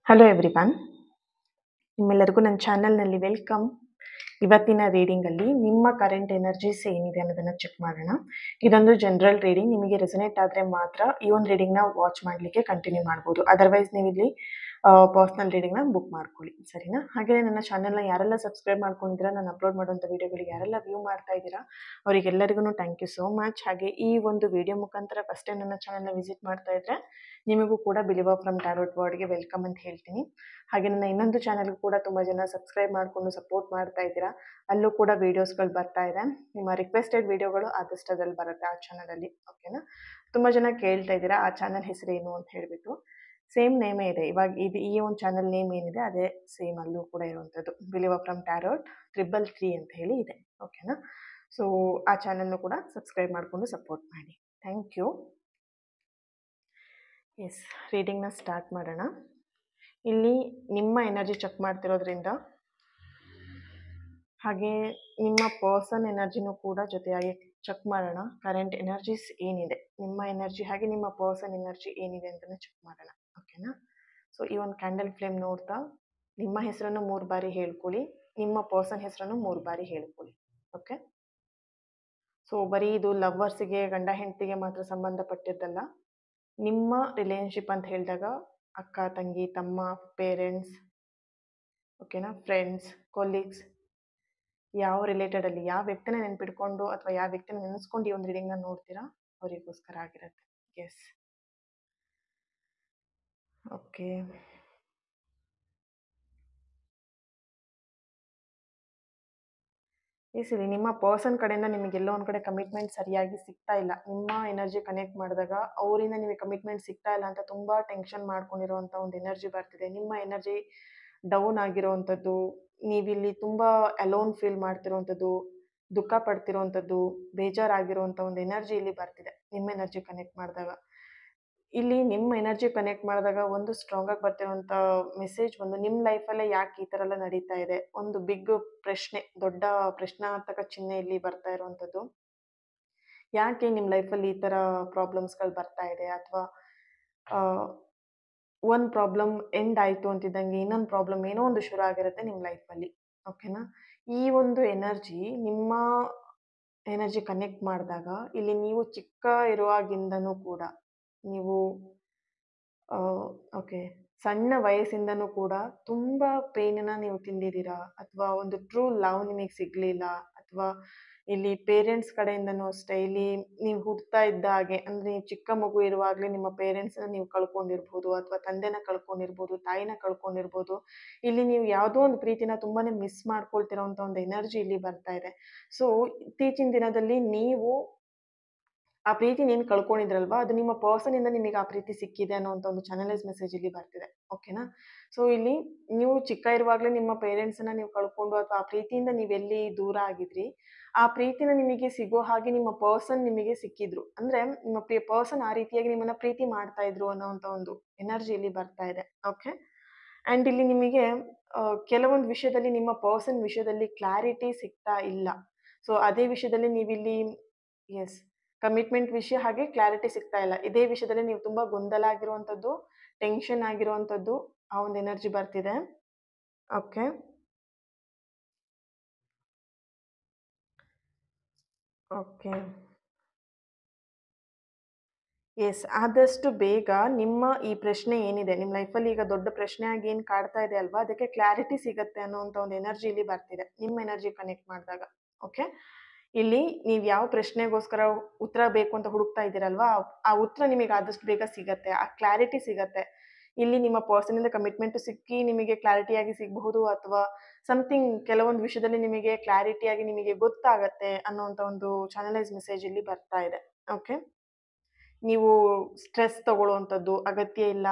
Hello everyone, ನಿಮ್ಮೆಲ್ಲರಿಗೂ ನನ್ನ ಚಾನಲ್ನಲ್ಲಿ ವೆಲ್ಕಮ್. ಇವತ್ತಿನ ರೀಡಿಂಗಲ್ಲಿ ನಿಮ್ಮ ಕರೆಂಟ್ ಎನರ್ಜೀಸ್ ಏನಿದೆ ಅನ್ನೋದನ್ನು ಚೆಕ್ ಮಾಡೋಣ. ಇದೊಂದು ಜನರಲ್ ರೀಡಿಂಗ್. ನಿಮಗೆ ರೆಸನೇಟ್ ಆದರೆ ಮಾತ್ರ ಈ ಒಂದು ರೀಡಿಂಗ್ನ ವಾಚ್ ಮಾಡಲಿಕ್ಕೆ ಕಂಟಿನ್ಯೂ ಮಾಡ್ಬೋದು. ಅದರ್ವೈಸ್ ನೀವು ಇಲ್ಲಿ ಪರ್ಸ್ನಲ್ ರೀಡಿಂಗ್ನ ಬುಕ್ ಮಾಡ್ಕೊಳ್ಳಿ, ಸರಿನಾ? ಹಾಗೆ ನನ್ನ ಚಾನಲ್ನ ಯಾರೆಲ್ಲ ಸಬ್ಸ್ಕ್ರೈಬ್ ಮಾಡ್ಕೊಂಡಿದ್ದೀರಾ, ನಾನು ಅಪ್ಲೋಡ್ ಮಾಡುವಂಥ ವೀಡಿಯೋಗಳಿಗೆ ಯಾರೆಲ್ಲ ವ್ಯೂ ಮಾಡ್ತಾ ಇದ್ದೀರಾ ಅವರಿಗೆಲ್ಲರಿಗೂ ಥ್ಯಾಂಕ್ ಯು ಸೋ ಮಚ್. ಹಾಗೆ ಈ ಒಂದು ವಿಡಿಯೋ ಮುಖಾಂತರ ಫಸ್ಟ್ ಟೈಮ್ ನನ್ನ ಚಾನಲ್ನ ವಿಸಿಟ್ ಮಾಡ್ತಾ ಇದ್ದರೆ ನಿಮಗೂ ಕೂಡ ಬಿಲೀವರ್ ಫ್ರಮ್ ಟ್ಯಾರೋಟ್ ವರ್ಡ್ಗೆ ವೆಲ್ಕಮ್ ಅಂತ ಹೇಳ್ತೀನಿ. ಹಾಗೆ ನನ್ನ ಇನ್ನೊಂದು ಚಾನಲ್ಗೂ ಕೂಡ ತುಂಬ ಜನ ಸಬ್ಸ್ಕ್ರೈಬ್ ಮಾಡಿಕೊಂಡು ಸಪೋರ್ಟ್ ಮಾಡ್ತಾ ಇದ್ದೀರಾ. ಅಲ್ಲೂ ಕೂಡ ವೀಡಿಯೋಸ್ಗಳು ಬರ್ತಾ ಇದೆ. ನಿಮ್ಮ ರಿಕ್ವೆಸ್ಟೆಡ್ ವೀಡಿಯೋಗಳು ಆದಷ್ಟು ಅದ್ರಲ್ಲಿ ಬರುತ್ತೆ ಆ ಚಾನಲಲ್ಲಿ, ಓಕೆನಾ? ತುಂಬ ಜನ ಕೇಳ್ತಾ ಇದ್ದೀರಾ ಆ ಚಾನಲ್ ಹೆಸರು ಏನು ಅಂತ ಹೇಳಿಬಿಟ್ಟು. ಸೇಮ್ ನೇಮೇ ಇದೆ. ಇವಾಗ ಈ ಒಂದು ಚಾನಲ್ ನೇಮ್ ಏನಿದೆ ಅದೇ ಸೇಮ್ ಅಲ್ಲೂ ಕೂಡ ಇರುವಂಥದ್ದು. ಬಿಲೀವರ್ ಫ್ರಮ್ ಟ್ಯಾರೋಟ್ 333 ಅಂತ ಹೇಳಿ ಇದೆ, ಓಕೆನಾ? ಸೊ ಆ ಚಾನಲ್ನು ಕೂಡ ಸಬ್ಸ್ಕ್ರೈಬ್ ಮಾಡಿಕೊಂಡು ಸಪೋರ್ಟ್ ಮಾಡಿ. Thank you. ಎಸ್, ರೀಡಿಂಗ್ನ ಸ್ಟಾರ್ಟ್ ಮಾಡೋಣ. ಇಲ್ಲಿ ನಿಮ್ಮ ಎನರ್ಜಿ ಚೆಕ್ ಮಾಡ್ತಿರೋದ್ರಿಂದ ಹಾಗೆ ನಿಮ್ಮ ಪರ್ಸನ್ ಎನರ್ಜಿನೂ ಕೂಡ ಜೊತೆಯಾಗಿ ಚೆಕ್ ಮಾಡೋಣ. ಕರೆಂಟ್ ಎನರ್ಜೀಸ್ ಏನಿದೆ, ನಿಮ್ಮ ಎನರ್ಜಿ ಹಾಗೆ ನಿಮ್ಮ ಪರ್ಸನ್ ಎನರ್ಜಿ ಏನಿದೆ ಅಂತಲೇ ಚೆಕ್ ಮಾಡೋಣ, ಓಕೆನಾ? ಸೊ ಈ ಒಂದು ಕ್ಯಾಂಡಲ್ ಫ್ಲೇಮ್ ನೋಡ್ತಾ ನಿಮ್ಮ ಹೆಸರನ್ನು 3 ಬಾರಿ ಹೇಳ್ಕೊಳ್ಳಿ, ನಿಮ್ಮ ಪರ್ಸನ್ ಹೆಸರನ್ನು 3 ಬಾರಿ ಹೇಳ್ಕೊಳ್ಳಿ, ಓಕೆ? ಸೊ ಬರೀ ಇದು ಲವ್ವರ್ಸಿಗೆ, ಗಂಡ ಹೆಂಡತಿಗೆ ಮಾತ್ರ ಸಂಬಂಧಪಟ್ಟಿದ್ದಲ್ಲ. ನಿಮ್ಮ ರಿಲೇಶನ್ಶಿಪ್ ಅಂತ ಹೇಳಿದಾಗ ಅಕ್ಕ, ತಂಗಿ, ತಮ್ಮ, ಪೇರೆಂಟ್ಸ್, ಓಕೆನಾ, ಫ್ರೆಂಡ್ಸ್, ಕೊಲೀಗ್ಸ್, ಯಾವ ರಿಲೇಟೆಡಲ್ಲಿ ಯಾವ ವ್ಯಕ್ತಿನ ನೆನ್ಪಿಟ್ಕೊಂಡು ಅಥವಾ ಯಾವ ವ್ಯಕ್ತಿನ ನೆನೆಸ್ಕೊಂಡು ಈ ಒಂದು ರೀಡಿಂಗ್ನ ನೋಡ್ತೀರಾ ಅವರಿಗೋಸ್ಕರ ಆಗಿರುತ್ತೆ. S, okay. ಎಸ್, ಇಲ್ಲಿ ನಿಮ್ಮ ಪರ್ಸನ್ ಕಡೆಯಿಂದ ನಿಮಗೆಲ್ಲೋ ಒಂದು ಕಡೆ ಕಮಿಟ್ಮೆಂಟ್ ಸರಿಯಾಗಿ ಸಿಗ್ತಾ ಇಲ್ಲ. ನಿಮ್ಮ ಎನರ್ಜಿ ಕನೆಕ್ಟ್ ಮಾಡಿದಾಗ ಅವರಿಂದ ನಿಮಗೆ ಕಮಿಟ್ಮೆಂಟ್ ಸಿಗ್ತಾ ಇಲ್ಲ ಅಂತ ತುಂಬ ಟೆನ್ಷನ್ ಮಾಡ್ಕೊಂಡಿರೋವಂಥ ಒಂದು ಎನರ್ಜಿ ಬರ್ತಿದೆ. ನಿಮ್ಮ ಎನರ್ಜಿ ಡೌನ್ ಆಗಿರೋವಂಥದ್ದು, ನೀವಿಲ್ಲಿ ತುಂಬ ಅಲೋನ್ ಫೀಲ್ ಮಾಡ್ತಿರೋವಂಥದ್ದು, ದುಃಖ ಪಡ್ತಿರೋವಂಥದ್ದು, ಬೇಜಾರಾಗಿರೋವಂಥ ಒಂದು ಎನರ್ಜಿ ಇಲ್ಲಿ ಬರ್ತಿದೆ ನಿಮ್ಮ ಎನರ್ಜಿ ಕನೆಕ್ಟ್ ಮಾಡಿದಾಗ. ಇಲ್ಲಿ ನಿಮ್ಮ ಎನರ್ಜಿ ಕನೆಕ್ಟ್ ಮಾಡಿದಾಗ ಒಂದು ಸ್ಟ್ರಾಂಗ್ ಆಗಿ ಬರ್ತಿರೋಂಥ ಮೆಸೇಜ್ ಒಂದು, ನಿಮ್ಮ ಲೈಫಲ್ಲೇ ಯಾಕೆ ಈ ಥರ ಎಲ್ಲ ನಡೀತಾ ಇದೆ, ಒಂದು ಬಿಗ್ ಪ್ರಶ್ನೆ, ದೊಡ್ಡ ಪ್ರಶ್ನಾರ್ಥಕ ಚಿಹ್ನೆ ಇಲ್ಲಿ ಬರ್ತಾ ಇರುವಂಥದ್ದು. ಯಾಕೆ ನಿಮ್ಮ ಲೈಫಲ್ಲಿ ಈ ಥರ ಪ್ರಾಬ್ಲಮ್ಸ್ಗಳು ಬರ್ತಾ ಇದೆ, ಅಥವಾ ಒಂದು ಪ್ರಾಬ್ಲಮ್ ಎಂಡ್ ಆಯಿತು ಅಂತಿದ್ದಂಗೆ ಇನ್ನೊಂದು ಪ್ರಾಬ್ಲಮ್ ಏನೋ ಒಂದು ಶುರು ಆಗಿರುತ್ತೆ ನಿಮ್ಮ ಲೈಫಲ್ಲಿ, ಓಕೆನಾ? ಈ ಒಂದು ಎನರ್ಜಿ ನಿಮ್ಮ ಎನರ್ಜಿ ಕನೆಕ್ಟ್ ಮಾಡಿದಾಗ ಇಲ್ಲಿ ನೀವು ಚಿಕ್ಕ ಇರುವಾಗಿಂದನೂ ಕೂಡ ನೀವು ಓಕೆ, ಸಣ್ಣ ವಯಸ್ಸಿಂದನೂ ಕೂಡ ತುಂಬ ಪೇನನ್ನ ನೀವು ತಿಂದಿದ್ದೀರಾ, ಅಥವಾ ಒಂದು ಟ್ರೂ ಲವ್ ನಿಮಗೆ ಸಿಗಲಿಲ್ಲ, ಅಥವಾ ಇಲ್ಲಿ ಪೇರೆಂಟ್ಸ್ ಕಡೆಯಿಂದನೂ ಅಷ್ಟೇ. ಇಲ್ಲಿ ನೀವು ಹುಡ್ತಾ ಇದ್ದ ಹಾಗೆ, ಅಂದರೆ ನೀವು ಚಿಕ್ಕ ಮಗು ಇರುವಾಗಲೇ ನಿಮ್ಮ ಪೇರೆಂಟ್ಸನ್ನ ನೀವು ಕಳ್ಕೊಂಡಿರ್ಬೋದು, ಅಥವಾ ತಂದೆನ ಕಳ್ಕೊಂಡಿರ್ಬೋದು, ತಾಯಿನ ಕಳ್ಕೊಂಡಿರ್ಬೋದು. ಇಲ್ಲಿ ನೀವು ಯಾವುದೋ ಒಂದು ಪ್ರೀತಿನ ತುಂಬಾ ಮಿಸ್ ಮಾಡ್ಕೊಳ್ತಿರೋಂಥ ಒಂದು ಎನರ್ಜಿ ಇಲ್ಲಿ ಬರ್ತಾ ಇದೆ. ಸೊ ಇತ್ತೀಚಿನ ದಿನದಲ್ಲಿ ನೀವು ಆ ಪ್ರೀತಿ ನೀನು ಕಳ್ಕೊಂಡಿದ್ರಲ್ವಾ, ಅದು ನಿಮ್ಮ ಪರ್ಸನಿಂದ ನಿಮಗೆ ಆ ಪ್ರೀತಿ ಸಿಕ್ಕಿದೆ ಅನ್ನೋಂಥ ಒಂದು ಚಾನಲೈಸ್ ಮೆಸೇಜ್ ಇಲ್ಲಿ ಬರ್ತಿದೆ, ಓಕೆನಾ? ಸೊ ಇಲ್ಲಿ ನೀವು ಚಿಕ್ಕ ಇರುವಾಗಲೇ ನಿಮ್ಮ ಪೇರೆಂಟ್ಸನ್ನ ನೀವು ಕಳ್ಕೊಂಡು, ಅಥವಾ ಆ ಪ್ರೀತಿಯಿಂದ ನೀವೆಲ್ಲಿ ದೂರ ಆಗಿದ್ರಿ, ಆ ಪ್ರೀತಿನ ನಿಮಗೆ ಸಿಗೋ ಹಾಗೆ ನಿಮ್ಮ ಪರ್ಸನ್ ನಿಮಗೆ ಸಿಕ್ಕಿದ್ರು. ಅಂದರೆ ನಿಮ್ಮ ಪರ್ಸನ್ ಆ ರೀತಿಯಾಗಿ ನಿಮ್ಮನ್ನು ಪ್ರೀತಿ ಮಾಡ್ತಾ ಇದ್ರು ಅನ್ನೋವಂಥ ಒಂದು ಎನರ್ಜಿ ಇಲ್ಲಿ ಬರ್ತಾ ಇದೆ, ಓಕೆ? ಆ್ಯಂಡ್ ಇಲ್ಲಿ ನಿಮಗೆ ಕೆಲವೊಂದು ವಿಷಯದಲ್ಲಿ ನಿಮ್ಮ ಪರ್ಸನ್ ವಿಷಯದಲ್ಲಿ ಕ್ಲಾರಿಟಿ ಸಿಗ್ತಾ ಇಲ್ಲ. ಸೊ ಅದೇ ವಿಷಯದಲ್ಲಿ ನೀವಿಲ್ಲಿ ಎಸ್, ಕಮಿಟ್ಮೆಂಟ್ ವಿಷಯ ಹಾಗೆ ಕ್ಲಾರಿಟಿ ಸಿಗ್ತಾ ಇಲ್ಲ. ಇದೇ ವಿಷಯದಲ್ಲಿ ನೀವು ತುಂಬ ಗೊಂದಲ ಆಗಿರುವಂಥದ್ದು, ಟೆನ್ಷನ್ ಆಗಿರುವಂಥದ್ದು, ಆ ಒಂದು ಎನರ್ಜಿ ಬರ್ತಿದೆ, ಓಕೆ? ಓಕೆ, ಎಸ್, ಆದಷ್ಟು ಬೇಗ ನಿಮ್ಮ ಈ ಪ್ರಶ್ನೆ ಏನಿದೆ ನಿಮ್ಮ ಲೈಫಲ್ಲಿ ಈಗ ದೊಡ್ಡ ಪ್ರಶ್ನೆ ಆಗಿ ಏನು ಕಾಡ್ತಾ ಇದೆ ಅಲ್ವಾ, ಅದಕ್ಕೆ ಕ್ಲಾರಿಟಿ ಸಿಗುತ್ತೆ ಅನ್ನೋವಂಥ ಒಂದು ಎನರ್ಜಿ ಇಲ್ಲಿ ಬರ್ತಿದೆ ನಿಮ್ಮ ಎನರ್ಜಿ ಕನೆಕ್ಟ್ ಮಾಡಿದಾಗ, ಓಕೆ? ಇಲ್ಲಿ ನೀವು ಯಾವ ಪ್ರಶ್ನೆಗೋಸ್ಕರ ಉತ್ತರ ಬೇಕು ಅಂತ ಹುಡುಕ್ತಾ ಇದ್ದೀರಲ್ವಾ, ಆ ಉತ್ತರ ನಿಮಗೆ ಆದಷ್ಟು ಬೇಗ ಸಿಗತ್ತೆ, ಆ ಕ್ಲಾರಿಟಿ ಸಿಗತ್ತೆ. ಇಲ್ಲಿ ನಿಮ್ಮ ಪರ್ಸನಿಂದ ಕಮಿಟ್ಮೆಂಟು ಸಿಕ್ಕಿ ನಿಮಗೆ ಕ್ಲಾರಿಟಿಯಾಗಿ ಸಿಗಬಹುದು, ಅಥವಾ ಸಮಥಿಂಗ್ ಕೆಲವೊಂದು ವಿಷಯದಲ್ಲಿ ನಿಮಗೆ ಕ್ಲಾರಿಟಿಯಾಗಿ ನಿಮಗೆ ಗೊತ್ತಾಗತ್ತೆ ಅನ್ನೋವಂಥ ಒಂದು ಚಾನಲೈಸ್ ಮೆಸೇಜ್ ಇಲ್ಲಿ ಬರ್ತಾ ಇದೆ, ಓಕೆ? ನೀವು ಸ್ಟ್ರೆಸ್ ತಗೊಳ್ಳುವಂಥದ್ದು ಅಗತ್ಯ ಇಲ್ಲ,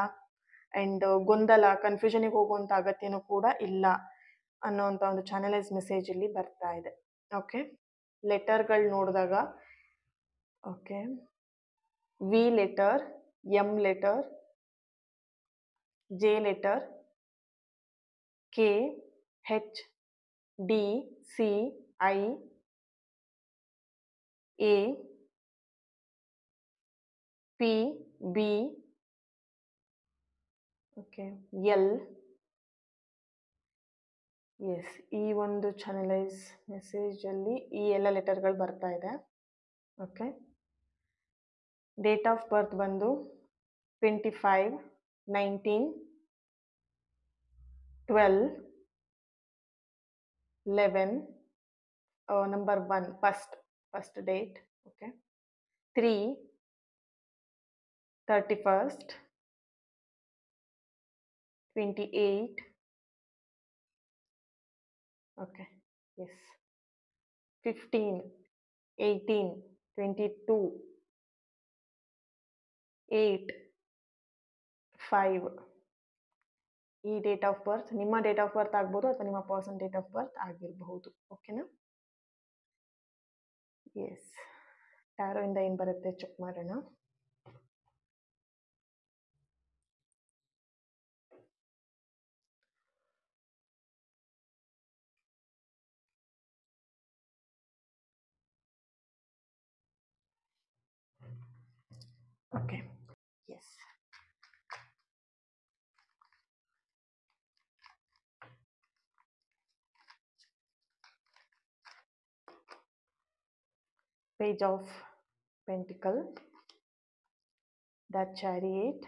ಆ್ಯಂಡ್ ಗೊಂದಲ, ಕನ್ಫ್ಯೂಷನಿಗೆ ಹೋಗುವಂಥ ಅಗತ್ಯನೂ ಕೂಡ ಇಲ್ಲ ಅನ್ನೋವಂಥ ಒಂದು ಚಾನಲೈಸ್ ಮೆಸೇಜ್ ಇಲ್ಲಿ ಬರ್ತಾ ಇದೆ, ಓಕೆ? ಲೆಟರ್ಗಳು ನೋಡಿದಾಗ okay, V letter, M letter, J letter, K, H, D, C, I, A, P, B, okay, L. Yes, ಈ ಒಂದು ಚಾನಲೈಸ್ ಮೆಸೇಜಲ್ಲಿ ಈ ಎಲ್ಲ ಲೆಟರ್ಗಳು ಬರ್ತಾ ಇದೆ. ಓಕೆ, ಡೇಟ್ ಆಫ್ ಬರ್ತ್ ಬಂದು 25, 19, 12, 11, number 1, first date. Okay, 3, 31st, 28. Okay, yes. 15, 18, 22, 8, 5. ಈ ಡೇಟ್ ಆಫ್ ಬರ್ತ್ ನಿಮ್ಮ date of birth ಆಗ್ಬೋದು ಅಥವಾ ನಿಮ್ಮ ಪರ್ಸನ್ ಡೇಟ್ ಆಫ್ ಬರ್ತ್ ಆಗಿರಬಹುದು. ಓಕೆನಾ? ಎಸ್, ಟ್ಯಾರೋ ಇಂದ ಏನು ಬರುತ್ತೆ ಚೆಕ್ ಮಾಡೋಣ. Okay, yes. Page of Pentacle, the Chariot.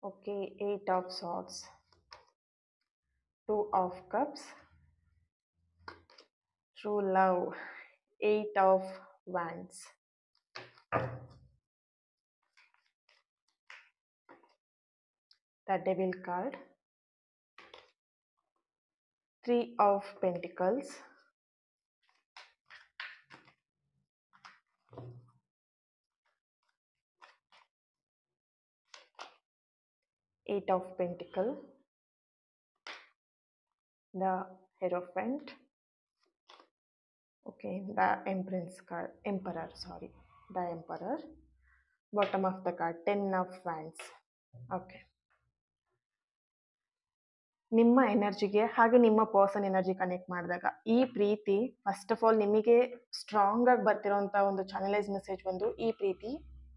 Okay, 8 of Swords, 2 of Cups, True Love, 8 of Wands. The Devil card, 3 of Pentacles, 8 of Pentacles, the Hierophant. Okay, the Empress card, the Emperor. Bottom of the card, 10 of Wands. Okay, ನಿಮ್ಮ ಎನರ್ಜಿಗೆ ಹಾಗೆ ನಿಮ್ಮ person energy connect ಮಾಡಿದಾಗ ಈ ಪ್ರೀತಿ first of all ನಿಮಗೆ strong ಆಗಿ ಬರ್ತಿರೋಂಥ ಒಂದು channelise message ಬಂದು ಈ ಪ್ರೀತಿ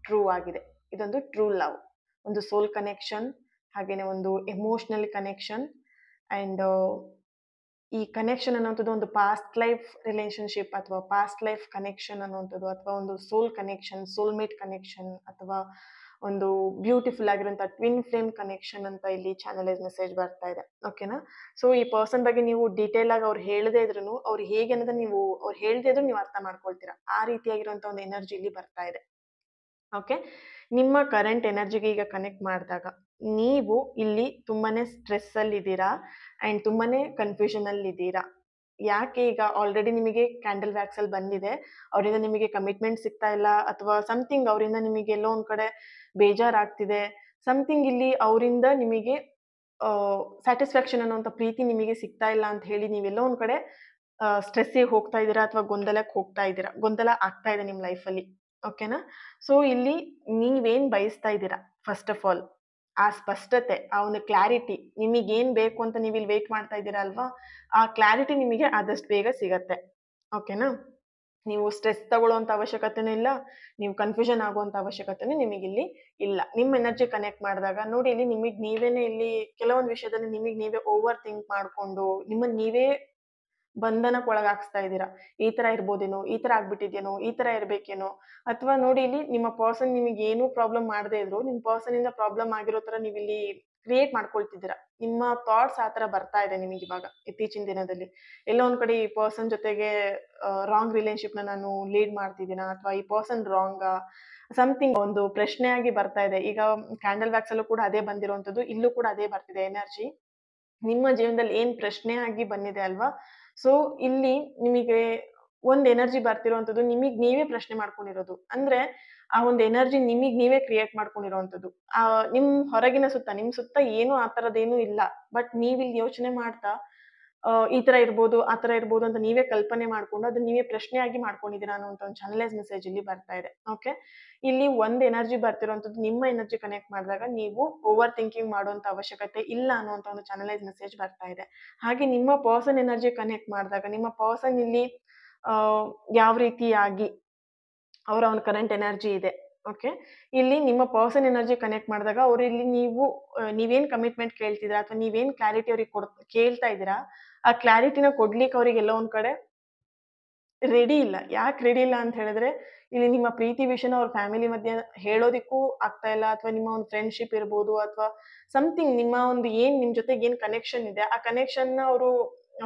ಟ್ರೂ ಆಗಿದೆ. ಇದೊಂದು ಟ್ರೂ ಲವ್, ಒಂದು ಸೋಲ್ ಕನೆಕ್ಷನ್, ಹಾಗೇನೆ ಒಂದು ಎಮೋಷನಲ್ ಕನೆಕ್ಷನ್. ಆ್ಯಂಡ್ ಈ ಕನೆಕ್ಷನ್ ಅನ್ನೋಂಥದ್ದು ಒಂದು ಪಾಸ್ಟ್ ಲೈಫ್ ರಿಲೇಶನ್ಶಿಪ್ ಅಥವಾ ಪಾಸ್ಟ್ ಲೈಫ್ ಕನೆಕ್ಷನ್ ಅನ್ನೋಂಥದ್ದು, ಅಥವಾ ಒಂದು ಸೋಲ್ ಕನೆಕ್ಷನ್, ಸೋಲ್ಮೇಟ್ ಕನೆಕ್ಷನ್, ಅಥವಾ ಒಂದು ಬ್ಯೂಟಿಫುಲ್ ಆಗಿರೋಂಥ ಟ್ವಿನ್ ಫ್ಲೇಮ್ ಕನೆಕ್ಷನ್ ಅಂತ ಇಲ್ಲಿ ಚಾನಲೈಸ್ ಮೆಸೇಜ್ ಬರ್ತಾ ಇದೆ. ಓಕೆನಾ? ಸೊ ಈ ಪರ್ಸನ್ ಬಗ್ಗೆ ನೀವು ಡೀಟೇಲ್ ಆಗಿ ಅವ್ರು ಹೇಳದೇ ಇದ್ರು ಅವ್ರು ಹೇಗೆ ಅನ್ನೋದನ್ನ ನೀವು ಅವ್ರು ಹೇಳದೇ ಇದ್ರು ನೀವು ಅರ್ಥ ಮಾಡ್ಕೊಳ್ತೀರಾ. ಆ ರೀತಿಯಾಗಿರುವಂಥ ಒಂದು ಎನರ್ಜಿ ಇಲ್ಲಿ ಬರ್ತಾ ಇದೆ. ಓಕೆ, ನಿಮ್ಮ ಕರೆಂಟ್ ಎನರ್ಜಿಗೆ ಈಗ ಕನೆಕ್ಟ್ ಮಾಡಿದಾಗ ನೀವು ಇಲ್ಲಿ ತುಂಬಾನೇ ಸ್ಟ್ರೆಸ್ ಅಲ್ಲಿ ಇದ್ದೀರಾ ಆ್ಯಂಡ್ ತುಂಬಾನೇ ಕನ್ಫ್ಯೂಷನ್ ಅಲ್ಲಿ ಇದ್ದೀರಾ. ಯಾಕೆ? ಈಗ ಆಲ್ರೆಡಿ ನಿಮಗೆ ಕ್ಯಾಂಡಲ್ ವ್ಯಾಕ್ಸ್ ಅಲ್ಲಿ ಬಂದಿದೆ, ಅವರಿಂದ ನಿಮಗೆ ಕಮಿಟ್ಮೆಂಟ್ ಸಿಗ್ತಾ ಇಲ್ಲ, ಅಥವಾ ಸಮಥಿಂಗ್ ಅವರಿಂದ ನಿಮಗೆ ಎಲ್ಲೋ ಒಂದ್ ಕಡೆ ಬೇಜಾರಾಗ್ತಿದೆ, ಸಮಥಿಂಗ್ ಇಲ್ಲಿ ಅವರಿಂದ ನಿಮಗೆ ಸ್ಯಾಟಿಸ್ಫ್ಯಾಕ್ಷನ್ ಅನ್ನೋಂಥ ಪ್ರೀತಿ ನಿಮಗೆ ಸಿಗ್ತಾ ಇಲ್ಲ ಅಂತ ಹೇಳಿ ನೀವೆಲ್ಲೋ ಒಂದ್ ಕಡೆ ಸ್ಟ್ರೆಸ್ಸಿಗೆ ಹೋಗ್ತಾ ಇದ್ದೀರಾ, ಅಥವಾ ಗೊಂದಲಕ್ಕೆ ಹೋಗ್ತಾ ಇದ್ದೀರಾ, ಗೊಂದಲ ಆಗ್ತಾ ಇದೆ ನಿಮ್ಮ ಲೈಫಲ್ಲಿ. ಓಕೆನಾ? ಸೊ ಇಲ್ಲಿ ನೀವೇನ್ ಬಯಸ್ತಾ ಇದ್ದೀರಾ, ಫಸ್ಟ್ ಆಫ್ ಆಲ್ ಆ ಸ್ಪಷ್ಟತೆ, ಆ ಒಂದು ಕ್ಲಾರಿಟಿ, ನಿಮಗೇನ್ ಬೇಕು ಅಂತ ನೀವು ಇಲ್ಲಿ ವೇಟ್ ಮಾಡ್ತಾ ಇದ್ದೀರಾ ಅಲ್ವಾ, ಆ ಕ್ಲಾರಿಟಿ ನಿಮಗೆ ಆದಷ್ಟು ಬೇಗ ಸಿಗತ್ತೆ. ಓಕೆನಾ? ನೀವು ಸ್ಟ್ರೆಸ್ ತಗೊಳ್ಳೋಂಥ ಅವಶ್ಯಕತೆನೂ ಇಲ್ಲ, ನೀವು ಕನ್ಫ್ಯೂಷನ್ ಆಗುವಂಥ ಅವಶ್ಯಕತೆನೂ ನಿಮಗಿಲ್ಲಿ ಇಲ್ಲ. ನಿಮ್ಮ ಎನರ್ಜಿ ಕನೆಕ್ಟ್ ಮಾಡಿದಾಗ ನೋಡಿ, ಇಲ್ಲಿ ನಿಮಗೆ ನೀವೇನೆ ಇಲ್ಲಿ ಕೆಲವೊಂದು ವಿಷಯದಲ್ಲಿ ನಿಮಗೆ ನೀವೇ ಓವರ್ ಥಿಂಕ್ ಮಾಡಿಕೊಂಡು ನಿಮ್ಮನ್ನು ನೀವೇ ಬಂಧನಕ್ಕೆ ಒಳಗಾಗಿಸ್ತಾ ಇದ್ದೀರಾ. ಈ ತರ ಇರ್ಬೋದೇನೋ, ಈ ತರ ಆಗ್ಬಿಟ್ಟಿದ್ಯೇನೋ, ಈ ತರ ಇರ್ಬೇಕೇನೋ, ಅಥವಾ ನೋಡಿ ಇಲ್ಲಿ ನಿಮ್ಮ ಪರ್ಸನ್ ನಿಮಗೆ ಏನೂ ಪ್ರಾಬ್ಲಮ್ ಮಾಡದೇ ಇದ್ರು ನಿಮ್ಮ ಪರ್ಸನ್ ಇಂದ ಪ್ರಾಬ್ಲಮ್ ಆಗಿರೋ ತರ ನೀವು ಇಲ್ಲಿ ಕ್ರಿಯೇಟ್ ಮಾಡ್ಕೊಳ್ತಿದ್ದೀರಾ. ನಿಮ್ಮ ಥಾಟ್ಸ್ ಆ ತರ ಬರ್ತಾ ಇದೆ ನಿಮಗೆ ಇವಾಗ ಇತ್ತೀಚಿನ ದಿನದಲ್ಲಿ. ಎಲ್ಲೋ ಒಂದ್ ಕಡೆ ಈ ಪರ್ಸನ್ ಜೊತೆಗೆ ರಾಂಗ್ ರಿಲೇಶನ್ಶಿಪ್ ನ ನಾನು ಲೀಡ್ ಮಾಡ್ತಿದ್ದೀನಾ, ಅಥವಾ ಈ ಪರ್ಸನ್ ರಾಂಗಾ, ಸಮಥಿಂಗ್ ಒಂದು ಪ್ರಶ್ನೆಯಾಗಿ ಬರ್ತಾ ಇದೆ. ಈಗ ಕ್ಯಾಂಡಲ್ ವ್ಯಾಕ್ಸ್ ಅಲ್ಲೂ ಕೂಡ ಅದೇ ಬಂದಿರುವಂತದ್ದು, ಇಲ್ಲೂ ಕೂಡ ಅದೇ ಬರ್ತಿದೆ ಎನರ್ಜಿ. ನಿಮ್ಮ ಜೀವನದಲ್ಲಿ ಏನ್ ಪ್ರಶ್ನೆ ಆಗಿ ಬಂದಿದೆ ಅಲ್ವಾ, ಸೊ ಇಲ್ಲಿ ನಿಮಗೆ ಒಂದ್ ಎನರ್ಜಿ ಬರ್ತಿರೋಂಥದ್ದು ನಿಮಗ್ ನೀವೇ ಪ್ರಶ್ನೆ ಮಾಡ್ಕೊಂಡಿರೋದು. ಅಂದ್ರೆ ಆ ಒಂದು ಎನರ್ಜಿ ನಿಮಗ್ ನೀವೇ ಕ್ರಿಯೇಟ್ ಮಾಡ್ಕೊಂಡಿರೋಂಥದ್ದು. ನಿಮ್ ಹೊರಗಿನ ಸುತ್ತ, ನಿಮ್ ಸುತ್ತ ಏನು ಆ ತರದೇನು ಇಲ್ಲ, ಬಟ್ ನೀವಿಲ್ಲಿ ಯೋಚನೆ ಮಾಡ್ತಾ ಈ ತರ ಇರ್ಬೋದು, ಆ ತರ ಇರ್ಬೋದು ಅಂತ ನೀವೇ ಕಲ್ಪನೆ ಮಾಡ್ಕೊಂಡು ಅದನ್ನ ನೀವೇ ಪ್ರಶ್ನೆಯಾಗಿ ಮಾಡ್ಕೊಂಡಿದ್ದೀರಾ ಅನ್ನೋಂಥ ಒಂದು ಚಾನಲೈಸ್ ಮೆಸೇಜ್ ಇಲ್ಲಿ ಬರ್ತಾ ಇದೆ. ಓಕೆ, ಇಲ್ಲಿ ಒಂದ್ ಎನರ್ಜಿ ಬರ್ತಿರೋಂಥದ್ದು ನಿಮ್ಮ ಎನರ್ಜಿ ಕನೆಕ್ಟ್ ಮಾಡಿದಾಗ ನೀವು ಓವರ್ ಥಿಂಕಿಂಗ್ ಮಾಡುವಂತ ಅವಶ್ಯಕತೆ ಇಲ್ಲ ಅನ್ನುವಂಥ ಒಂದು ಚಾನಲೈಸ್ ಮೆಸೇಜ್ ಬರ್ತಾ ಇದೆ. ಹಾಗೆ ನಿಮ್ಮ ಪರ್ಸನ್ ಎನರ್ಜಿ ಕನೆಕ್ಟ್ ಮಾಡಿದಾಗ ನಿಮ್ಮ ಪರ್ಸನ್ ಇಲ್ಲಿ ಯಾವ ರೀತಿಯಾಗಿ ಅವರ ಒಂದು ಕರೆಂಟ್ ಎನರ್ಜಿ ಇದೆ, ಓಕೆ. ಇಲ್ಲಿ ನಿಮ್ಮ ಪರ್ಸನ್ ಎನರ್ಜಿ ಕನೆಕ್ಟ್ ಮಾಡಿದಾಗ ಅವ್ರು ಇಲ್ಲಿ ನೀವೇನ್ ಕಮಿಟ್ಮೆಂಟ್ ಕೇಳ್ತಿದ್ದೀರಾ ಅಥವಾ ನೀವೇನ್ ಕ್ಲಾರಿಟಿ ಅವ್ರಿಗೆ ಕೇಳ್ತಾ ಇದ್ದೀರಾ, ಆ ಕ್ಲಾರಿಟಿನ ಕೊಡ್ಲಿಕ್ಕೆ ಅವ್ರಿಗೆ ಎಲ್ಲೋ ಒಂದ್ ಕಡೆ ರೆಡಿ ಇಲ್ಲ. ಯಾಕೆ ರೆಡಿ ಇಲ್ಲ ಅಂತ ಹೇಳಿದ್ರೆ, ಇಲ್ಲಿ ನಿಮ್ಮ ಪ್ರೀತಿ ವಿಷಯನ ಅವ್ರ ಫ್ಯಾಮಿಲಿ ಮಧ್ಯೆ ಹೇಳೋದಿಕ್ಕೂ ಆಗ್ತಾ ಇಲ್ಲ, ಅಥವಾ ನಿಮ್ಮ ಒಂದು ಫ್ರೆಂಡ್‌ಶಿಪ್ ಇರ್ಬೋದು, ಅಥವಾ ಸಮಥಿಂಗ್ ನಿಮ್ಮ ಒಂದು ನಿಮ್ ಜೊತೆಗೆ ಏನ್ ಕನೆಕ್ಷನ್ ಇದೆ, ಆ ಕನೆಕ್ಷನ್‌ನ ಅವರು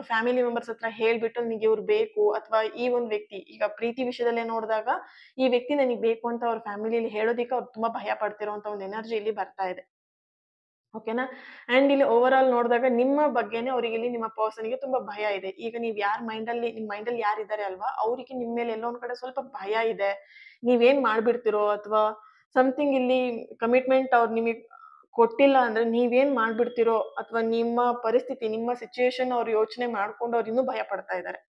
ಫ್ಯಾಮಿಲಿ ಮೆಂಬರ್ಸ್ ಹತ್ರ ಹೇಳ್ಬಿಟ್ಟು ನನಗೆ ಇವ್ರು ಬೇಕು, ಅಥವಾ ಈ ಒಂದು ವ್ಯಕ್ತಿ ಈಗ ಪ್ರೀತಿ ವಿಷಯದಲ್ಲೇ ನೋಡಿದಾಗ, ಈ ವ್ಯಕ್ತಿ ನನಗೆ ಬೇಕು ಅಂತ ಅವ್ರ ಫ್ಯಾಮಿಲಿಲಿ ಹೇಳೋದಿಕ್ಕೆ ಅವ್ರು ತುಂಬಾ ಭಯ ಪಡ್ತಿರುವಂತ ಒಂದು ಎನರ್ಜಿ ಇಲ್ಲಿ ಬರ್ತಾ ಇದೆ. ಓಕೆನಾ? ಅಂಡ್ ಇಲ್ಲಿ ಓವರ್ ಆಲ್ ನೋಡಿದಾಗ ನಿಮ್ಮ ಬಗ್ಗೆನೇ ಅವರಿಗೆ ಇಲ್ಲಿ ನಿಮ್ಮ ಪರ್ಸನ್‌ಗೆ ತುಂಬಾ ಭಯ ಇದೆ. ಈಗ ನೀವ್ ಯಾರ್ ನಿಮ್ ಮೈಂಡಲ್ಲಿ ಯಾರಿದ್ದಾರೆ ಅಲ್ವಾ, ಅವ್ರಿಗೆ ನಿಮ್ ಮೇಲೆ ಎಲ್ಲೋ ಒಂದ್ ಕಡೆ ಸ್ವಲ್ಪ ಭಯ ಇದೆ. ನೀವೇನ್ ಮಾಡ್ಬಿಡ್ತೀರೋ, ಅಥವಾ ಸಮಥಿಂಗ್ ಇಲ್ಲಿ ಕಮಿಟ್ಮೆಂಟ್ ಅವ್ರು ನಿಮಿಗ್ ಕೊಟ್ಟಿಲ್ಲ ಅಂದ್ರೆ ನೀವೇನ್ ಮಾಡ್ಬಿಡ್ತೀರೋ, ಅಥವಾ ನಿಮ್ಮ ಪರಿಸ್ಥಿತಿ, ನಿಮ್ಮ ಸಿಚುಯೇಷನ್ ಅವ್ರು ಯೋಚನೆ ಮಾಡ್ಕೊಂಡು ಅವ್ರು ಇನ್ನೂ ಭಯ ಪಡ್ತಾ ಇದ್ದಾರೆ.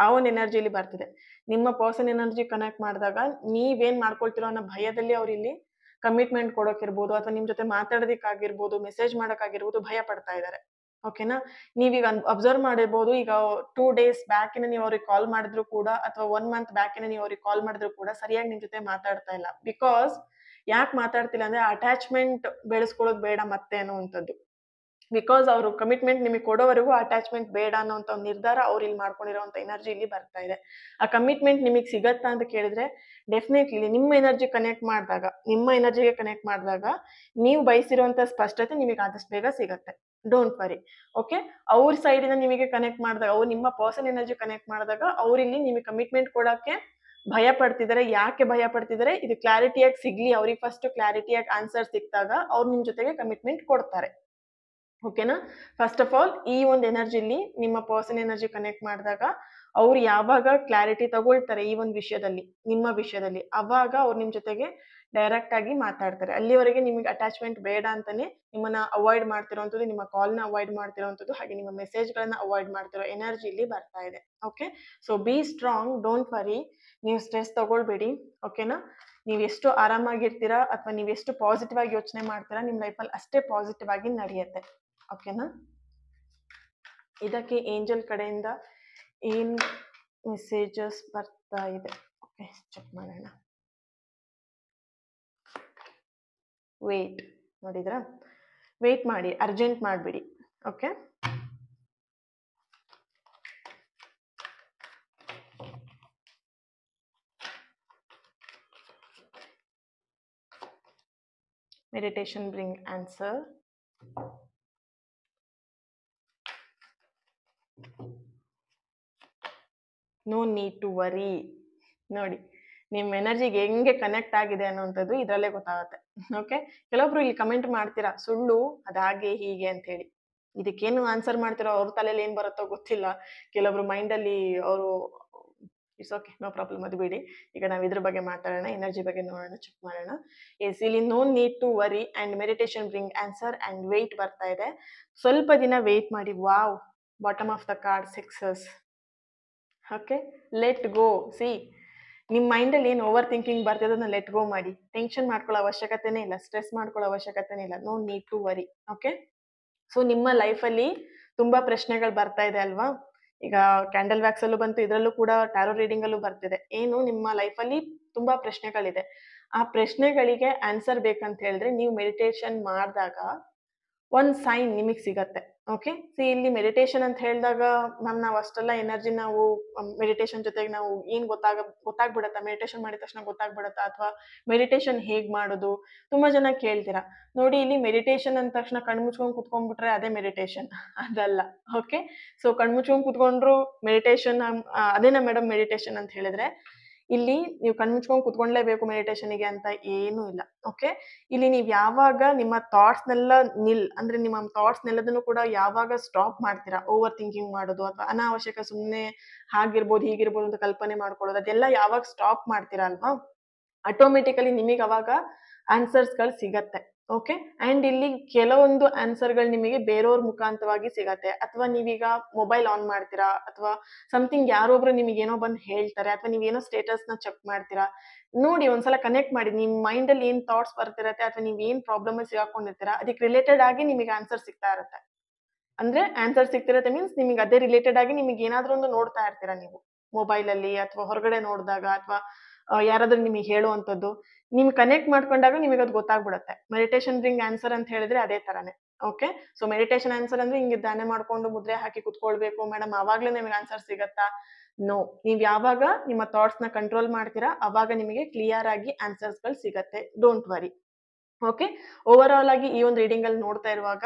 ಆ ಒಂದು ಎನರ್ಜಿ ಇಲ್ಲಿ ಬರ್ತಿದೆ. ನಿಮ್ಮ ಪರ್ಸನ್ ಎನರ್ಜಿ ಕನೆಕ್ಟ್ ಮಾಡಿದಾಗ ನೀವೇನ್ ಮಾಡ್ಕೊಳ್ತೀರೋ ಅನ್ನೋ ಭಯದಲ್ಲಿ ಅವ್ರಿಲ್ಲಿ ಕಮಿಟ್ಮೆಂಟ್ ಕೊಡೋಕಿರ್ಬೋದು, ಅಥವಾ ನಿಮ್ ಜೊತೆ ಮಾತಾಡೋದಿಕ್ಕಾಗಿರ್ಬೋದು, ಮೆಸೇಜ್ ಮಾಡಕ್ಕಾಗಿರ್ಬೋದು ಭಯ ಪಡ್ತಾ ಇದ್ದಾರೆ. ಓಕೆನಾ? ನೀವೀಗ ಅಬ್ಸರ್ವ್ ಮಾಡಿರ್ಬೋದು, ಈಗ 2 ಡೇಸ್ ಬ್ಯಾಕಿನ ನೀವು ಅವ್ರಿಗೆ ಕಾಲ್ ಮಾಡಿದ್ರು ಕೂಡ, ಅಥವಾ 1 ಮಂತ್ ಬ್ಯಾಕಿನ ನೀವು ಅವ್ರಿಗೆ ಕಾಲ್ ಮಾಡಿದ್ರು ಕೂಡ ಸರಿಯಾಗಿ ನಿಮ್ ಜೊತೆ ಮಾತಾಡ್ತಾ ಇಲ್ಲ. ಬಿಕಾಸ್ ಯಾಕ್ ಮಾತಾಡ್ತಿಲ್ಲ ಅಂದ್ರೆ ಅಟ್ಯಾಚ್‌ಮೆಂಟ್ ಬೆಳೆಸ್ಕೊಳ್ಳೋದು ಬೇಡ ಮತ್ತೆ ಅನ್ನುವಂಥದ್ದು. ಬಿಕಾಸ್ ಅವರು ಕಮಿಟ್ಮೆಂಟ್ ನಿಮಗೆ ಕೊಡೋವರೆಗೂ ಅಟ್ಯಾಚ್‌ಮೆಂಟ್ ಬೇಡ ಅನ್ನೋಂಥ ಒಂದು ನಿರ್ಧಾರ ಅವ್ರು ಇಲ್ಲಿ ಮಾಡ್ಕೊಂಡಿರೋಂಥ ಎನರ್ಜಿ ಇಲ್ಲಿ ಬರ್ತಾ ಇದೆ. ಆ ಕಮಿಟ್ಮೆಂಟ್ ನಿಮಗೆ ಸಿಗತ್ತಾ ಅಂತ ಕೇಳಿದ್ರೆ ಡೆಫಿನೆಟ್ಲಿ ನಿಮ್ಮ ಎನರ್ಜಿಗೆ ಕನೆಕ್ಟ್ ಮಾಡಿದಾಗ ನೀವು ಬಯಸಿರುವಂತ ಸ್ಪಷ್ಟತೆ ನಿಮಗೆ ಆದಷ್ಟು ಬೇಗ ಸಿಗತ್ತೆ. Don't worry. ಓಕೆ. ಅವ್ರ ಸೈಡಿಂದ ನಿಮಗೆ ಕನೆಕ್ಟ್ ಮಾಡಿದಾಗ, ಅವ್ರು ನಿಮ್ಮ ಪರ್ಸನ್ ಎನರ್ಜಿ ಕನೆಕ್ಟ್ ಮಾಡಿದಾಗ ಅವ್ರಿಲ್ಲಿ ನಿಮಗೆ ಕಮಿಟ್ಮೆಂಟ್ ಕೊಡಕ್ಕೆ ಭಯ ಪಡ್ತಿದ್ದಾರೆ. ಯಾಕೆ ಭಯ ಪಡ್ತಿದ್ದಾರೆ? ಇದು ಕ್ಲಾರಿಟಿಯಾಗಿ ಸಿಗ್ಲಿ, ಅವ್ರಿಗೆ ಫಸ್ಟ್ ಕ್ಲಾರಿಟಿಯಾಗಿ ಆನ್ಸರ್ ಸಿಕ್ಕಿದಾಗ ಅವ್ರು ನಿಮ್ ಜೊತೆಗೆ ಕಮಿಟ್ಮೆಂಟ್ ಕೊಡ್ತಾರೆ. ಓಕೆನಾ? ಫಸ್ಟ್ ಆಫ್ ಆಲ್ ಈ ಒಂದು ಎನರ್ಜಿಲಿ ನಿಮ್ಮ ಪರ್ಸನ್ ಎನರ್ಜಿ ಕನೆಕ್ಟ್ ಮಾಡಿದಾಗ ಅವ್ರು ಯಾವಾಗ ಕ್ಲಾರಿಟಿ ತಗೊಳ್ತಾರೆ ಈ ಒಂದು ವಿಷಯದಲ್ಲಿ, ನಿಮ್ಮ ವಿಷಯದಲ್ಲಿ, ಅವಾಗ ಅವ್ರು ನಿಮ್ ಜೊತೆಗೆ ಡೈರೆಕ್ಟ್ ಆಗಿ ಮಾತಾಡ್ತಾರೆ. ಅಲ್ಲಿವರೆಗೆ ನಿಮಗೆ ಅಟ್ಯಾಚ್‌ಮೆಂಟ್ ಬೇಡ ಅಂತಾನೆ ನಿಮ್ಮನ್ನ ಅವಾಯ್ಡ್ ಮಾಡ್ತಿರೋಂಥದ್ದು, ನಿಮ್ಮ ಕಾಲ್‌ನ ಅವಾಯ್ಡ್ ಮಾಡ್ತಿರೋಂಥದ್ದು, ಹಾಗೆ ನಿಮ್ಮ ಮೆಸೇಜ್‌ಗಳನ್ನ ಅವಾಯ್ಡ್ ಮಾಡ್ತಿರೋ ಎನರ್ಜಿ ಇಲ್ಲಿ ಬರ್ತಾ ಇದೆ. Okay. So be strong, don't worry. ನೀವು ಸ್ಟ್ರೆಸ್ ತಗೊಳ್ಬೇಡಿ. ಓಕೆನಾ? ನೀವೆಷ್ಟು ಆರಾಮಾಗಿರ್ತೀರಾ, ಅಥವಾ ನೀವೆಷ್ಟು ಪಾಸಿಟಿವ್ ಆಗಿ ಯೋಚನೆ ಮಾಡ್ತೀರಾ, ನಿಮ್ ಲೈಫಲ್ಲಿ ಅಷ್ಟೇ ಪಾಸಿಟಿವ್ ಆಗಿ ನಡೆಯುತ್ತೆ. ಓಕೆನಾ? ಇದಕ್ಕೆ ಏಂಜಲ್ ಕಡೆಯಿಂದ ಏನ್ ಮೆಸೇಜಸ್ ಬರ್ತಾ ಇದೆ? ಓಕೆ, ಚೆಕ್ ಮಾಡೋಣ. ವೇಟ್. ನೋಡಿದ್ರಾ? ವೇಟ್ ಮಾಡಿ, ಅರ್ಜೆಂಟ್ ಮಾಡಬೇಡಿ. Okay. Meditation bring answer. No need to worry. ನೋಡಿ, ನಿಮ್ ಎನರ್ಜಿಗೆ ಹೆಂಗೆ ಕನೆಕ್ಟ್ ಆಗಿದೆ ಅನ್ನೋಂಥದ್ದು ಇದರಲ್ಲೇ ಗೊತ್ತಾಗುತ್ತೆ. ಓಕೆ. ಕೆಲವೊಬ್ರು ಇಲ್ಲಿ ಕಮೆಂಟ್ ಮಾಡ್ತೀರಾ, ಸುಳ್ಳು, ಅದಾಗೆ ಹೀಗೆ ಅಂತ ಹೇಳಿ. ಇದಕ್ಕೇನು ಆನ್ಸರ್ ಮಾಡ್ತಿರೋ ಅವ್ರ ತಲೆಯಲ್ಲಿ ಏನ್ ಬರುತ್ತೋ ಗೊತ್ತಿಲ್ಲ. ಕೆಲವೊಬ್ರು ಮೈಂಡಲ್ಲಿ ಅವರು ಇಟ್ಸ್ ಓಕೆ, ನೋ ಪ್ರಾಬ್ಲಮ್, ಅದು ಬಿಡಿ. ಈಗ ನಾವು ಇದ್ರ ಬಗ್ಗೆ ಮಾತಾಡೋಣ, ಎನರ್ಜಿ ಬಗ್ಗೆ ನೋಡೋಣ, ಚೆಕ್ ಮಾಡೋಣ. ಎಸ್, ಇಲ್ಲಿ no need to worry and meditation bring answer and wait ಬರ್ತಾ ಇದೆ. ಸ್ವಲ್ಪ ದಿನ ವೇಟ್ ಮಾಡಿ. Wow, bottom of the card success. Okay. Let go. See, ನಿಮ್ಮ ಮೈಂಡಲ್ಲಿ ಏನು ಓವರ್ ಥಿಂಕಿಂಗ್ ಬರ್ತಿದೆ ಅದನ್ನ ಲೆಟ್ ಗೋ ಮಾಡಿ. ಟೆನ್ಷನ್ ಮಾಡ್ಕೊಳ್ಳೋ ಅವಶ್ಯಕತೆನೇ ಇಲ್ಲ, ಸ್ಟ್ರೆಸ್ ಮಾಡ್ಕೊಳ್ಳೋ ಅವಶ್ಯಕತೆನೇ ಇಲ್ಲ. No need to worry. Okay. So ನಿಮ್ಮ ಲೈಫಲ್ಲಿ ತುಂಬಾ ಪ್ರಶ್ನೆಗಳು ಬರ್ತಾ ಇದೆ ಅಲ್ವಾ? ಈಗ ಕ್ಯಾಂಡಲ್ ವ್ಯಾಕ್ಸ್ ಅಲ್ಲೂ ಬಂತು, ಇದರಲ್ಲೂ ಕೂಡ ಟ್ಯಾರೋ ರೀಡಿಂಗ್ ಅಲ್ಲೂ ಬರ್ತಿದೆ. ಏನು, ನಿಮ್ಮ ಲೈಫಲ್ಲಿ ತುಂಬಾ ಪ್ರಶ್ನೆಗಳಿದೆ. ಆ ಪ್ರಶ್ನೆಗಳಿಗೆ ಆನ್ಸರ್ ಬೇಕಂತ ಹೇಳಿದ್ರೆ ನೀವು ಮೆಡಿಟೇಷನ್ ಮಾಡಿದಾಗ ಒಂದ್ ಸೈನ್ ನಿಮಗ್ ಸಿಗತ್ತೆ. ಓಕೆ. ಸಿ, ಇಲ್ಲಿ ಮೆಡಿಟೇಷನ್ ಅಂತ ಹೇಳಿದಾಗ ಮ್ಯಾಮ್ ನಾವು ಅಷ್ಟೆಲ್ಲ ಎನರ್ಜಿ ನಾವು ಮೆಡಿಟೇಷನ್ ಜೊತೆಗೆ ನಾವು ಏನ್ ಗೊತ್ತಾಗ್ಬಿಡತ್ತಾ, ಮೆಡಿಟೇಷನ್ ಮಾಡಿದ ತಕ್ಷಣ ಗೊತ್ತಾಗ್ಬಿಡತ್ತಾ, ಅಥವಾ ಮೆಡಿಟೇಷನ್ ಹೇಗ್ ಮಾಡೋದು, ತುಂಬಾ ಜನ ಕೇಳ್ತೀರಾ. ನೋಡಿ, ಇಲ್ಲಿ ಮೆಡಿಟೇಷನ್ ಅಂದ ತಕ್ಷಣ ಕಣ್ಮುಚ್ಕೊಂಡ್ ಕುತ್ಕೊಂಡ್ಬಿಟ್ರೆ ಅದೇ ಮೆಡಿಟೇಷನ್ ಅದಲ್ಲ. ಓಕೆ. ಸೊ ಕಣ್ಮುಚ್ಕೊಂಡ್ ಕುತ್ಕೊಂಡ್ರು ಮೆಡಿಟೇಷನ್ ಅದೇನಾ ಮೇಡಮ್ ಮೆಡಿಟೇಷನ್ ಅಂತ ಹೇಳಿದ್ರೆ, ಇಲ್ಲಿ ನೀವು ಕಣ್ಮುಚ್ಕೊಂಡ್ ಕುತ್ಕೊಂಡ್ಲೇಬೇಕು ಮೆಡಿಟೇಷನ್ಗೆ ಅಂತ ಏನೂ ಇಲ್ಲ. ಓಕೆ. ಇಲ್ಲಿ ನೀವು ಯಾವಾಗ ನಿಮ್ಮ ಥಾಟ್ಸ್ನೆಲ್ಲ ಅಂದ್ರೆ ನಿಮ್ಮ ಥಾಟ್ಸ್ನೆಲ್ಲದನ್ನು ಕೂಡ ಯಾವಾಗ ಸ್ಟಾಪ್ ಮಾಡ್ತೀರಾ, ಓವರ್ ಥಿಂಕಿಂಗ್ ಮಾಡೋದು, ಅಥವಾ ಅನಾವಶ್ಯಕ ಸುಮ್ಮನೆ ಹಾಗಿರ್ಬೋದು ಹೀಗಿರ್ಬೋದು ಅಂತ ಕಲ್ಪನೆ ಮಾಡ್ಕೊಳ್ಳೋದು, ಅದೆಲ್ಲ ಯಾವಾಗ ಸ್ಟಾಪ್ ಮಾಡ್ತೀರಾ ಅಲ್ವಾ, ಆಟೋಮೆಟಿಕಲಿ ನಿಮಗೆ ಅವಾಗ ಆನ್ಸರ್ಸ್ಗಳು ಸಿಗತ್ತೆ. ಓಕೆ. ಅಂಡ್ ಇಲ್ಲಿ ಕೆಲವೊಂದು ಆನ್ಸರ್ಗಳು ನಿಮಗೆ ಬೇರೆಯವ್ರ ಮುಖಾಂತರವಾಗಿ ಸಿಗತ್ತೆ, ಅಥವಾ ನೀವೀಗ ಮೊಬೈಲ್ ಆನ್ ಮಾಡ್ತೀರಾ, ಅಥವಾ ಸಮಥಿಂಗ್ ಯಾರೊಬ್ರು ನಿಮಗೆ ಏನೋ ಬಂದು ಹೇಳ್ತಾರೆ, ಅಥವಾ ನೀವೇನೋ ಸ್ಟೇಟಸ್ನ ಚೆಕ್ ಮಾಡ್ತೀರಾ. ನೋಡಿ, ಒಂದ್ಸಲ ಕನೆಕ್ಟ್ ಮಾಡಿ, ನಿಮ್ ಮೈಂಡಲ್ಲಿ ಏನ್ ಥಾಟ್ಸ್ ಬರ್ತಿರತ್ತೆ, ಅಥವಾ ನೀವ್ ಏನ್ ಪ್ರಾಬ್ಲಮ್ ಅಲ್ಲಿ ಸಿಗಾಕೊಂಡಿರ್ತೀರಾ, ಅದಕ್ಕೆ ರಿಲೇಟೆಡ್ ಆಗಿ ನಿಮಗೆ ಆನ್ಸರ್ ಸಿಗ್ತಾ ಇರುತ್ತೆ. ಅಂದ್ರೆ ಆನ್ಸರ್ ಸಿಗ್ತಿರತ್ತೆ ಮೀನ್ಸ್ ನಿಮಗೆ ಅದೇ ರಿಲೇಟೆಡ್ ಆಗಿ ನಿಮಗೆ ಏನಾದ್ರೂ ಒಂದು ನೋಡ್ತಾ ಇರ್ತೀರಾ ನೀವು ಮೊಬೈಲ್ ಅಲ್ಲಿ, ಅಥವಾ ಹೊರಗಡೆ ನೋಡಿದಾಗ, ಅಥವಾ ಯಾರಾದ್ರೂ ನಿಮಗೆ ಹೇಳುವಂಥದ್ದು. ನೀವು ಕನೆಕ್ಟ್ ಮಾಡ್ಕೊಂಡಾಗ ನಿಮಗದು ಗೊತ್ತಾಗ್ಬಿಡುತ್ತೆ. ಮೆಡಿಟೇಷನ್ ಬ್ರಿಂಗ್ ಆನ್ಸರ್ ಅಂತ ಹೇಳಿದ್ರೆ ಅದೇ ತರಾನೇ. ಓಕೆ. ಸೊ ಮೆಡಿಟೇಷನ್ ಆನ್ಸರ್ ಅಂದ್ರೆ ಹಿಂಗೆ ಧ್ಯಾನ ಮಾಡ್ಕೊಂಡು ಮುದ್ರೆ ಹಾಕಿ ಕುತ್ಕೊಳ್ಬೇಕು ಮೇಡಮ್ ಅವಾಗ್ಲೇ ನಿಮಗೆ ಆನ್ಸರ್ ಸಿಗತ್ತಾ? ನೋ. ನೀವ್ ಯಾವಾಗ ನಿಮ್ಮ ಥಾಟ್ಸ್‌ನ ಕಂಟ್ರೋಲ್ ಮಾಡ್ತೀರಾ, ಅವಾಗ ನಿಮಗೆ ಕ್ಲಿಯರ್ ಆಗಿ ಆನ್ಸರ್ಸ್‌ಗಳು ಸಿಗತ್ತೆ. Don't worry. Okay. Over all ಆಗಿ ಈ ಒಂದು ರೀಡಿಂಗ್ ಅಲ್ಲಿ ನೋಡ್ತಾ ಇರುವಾಗ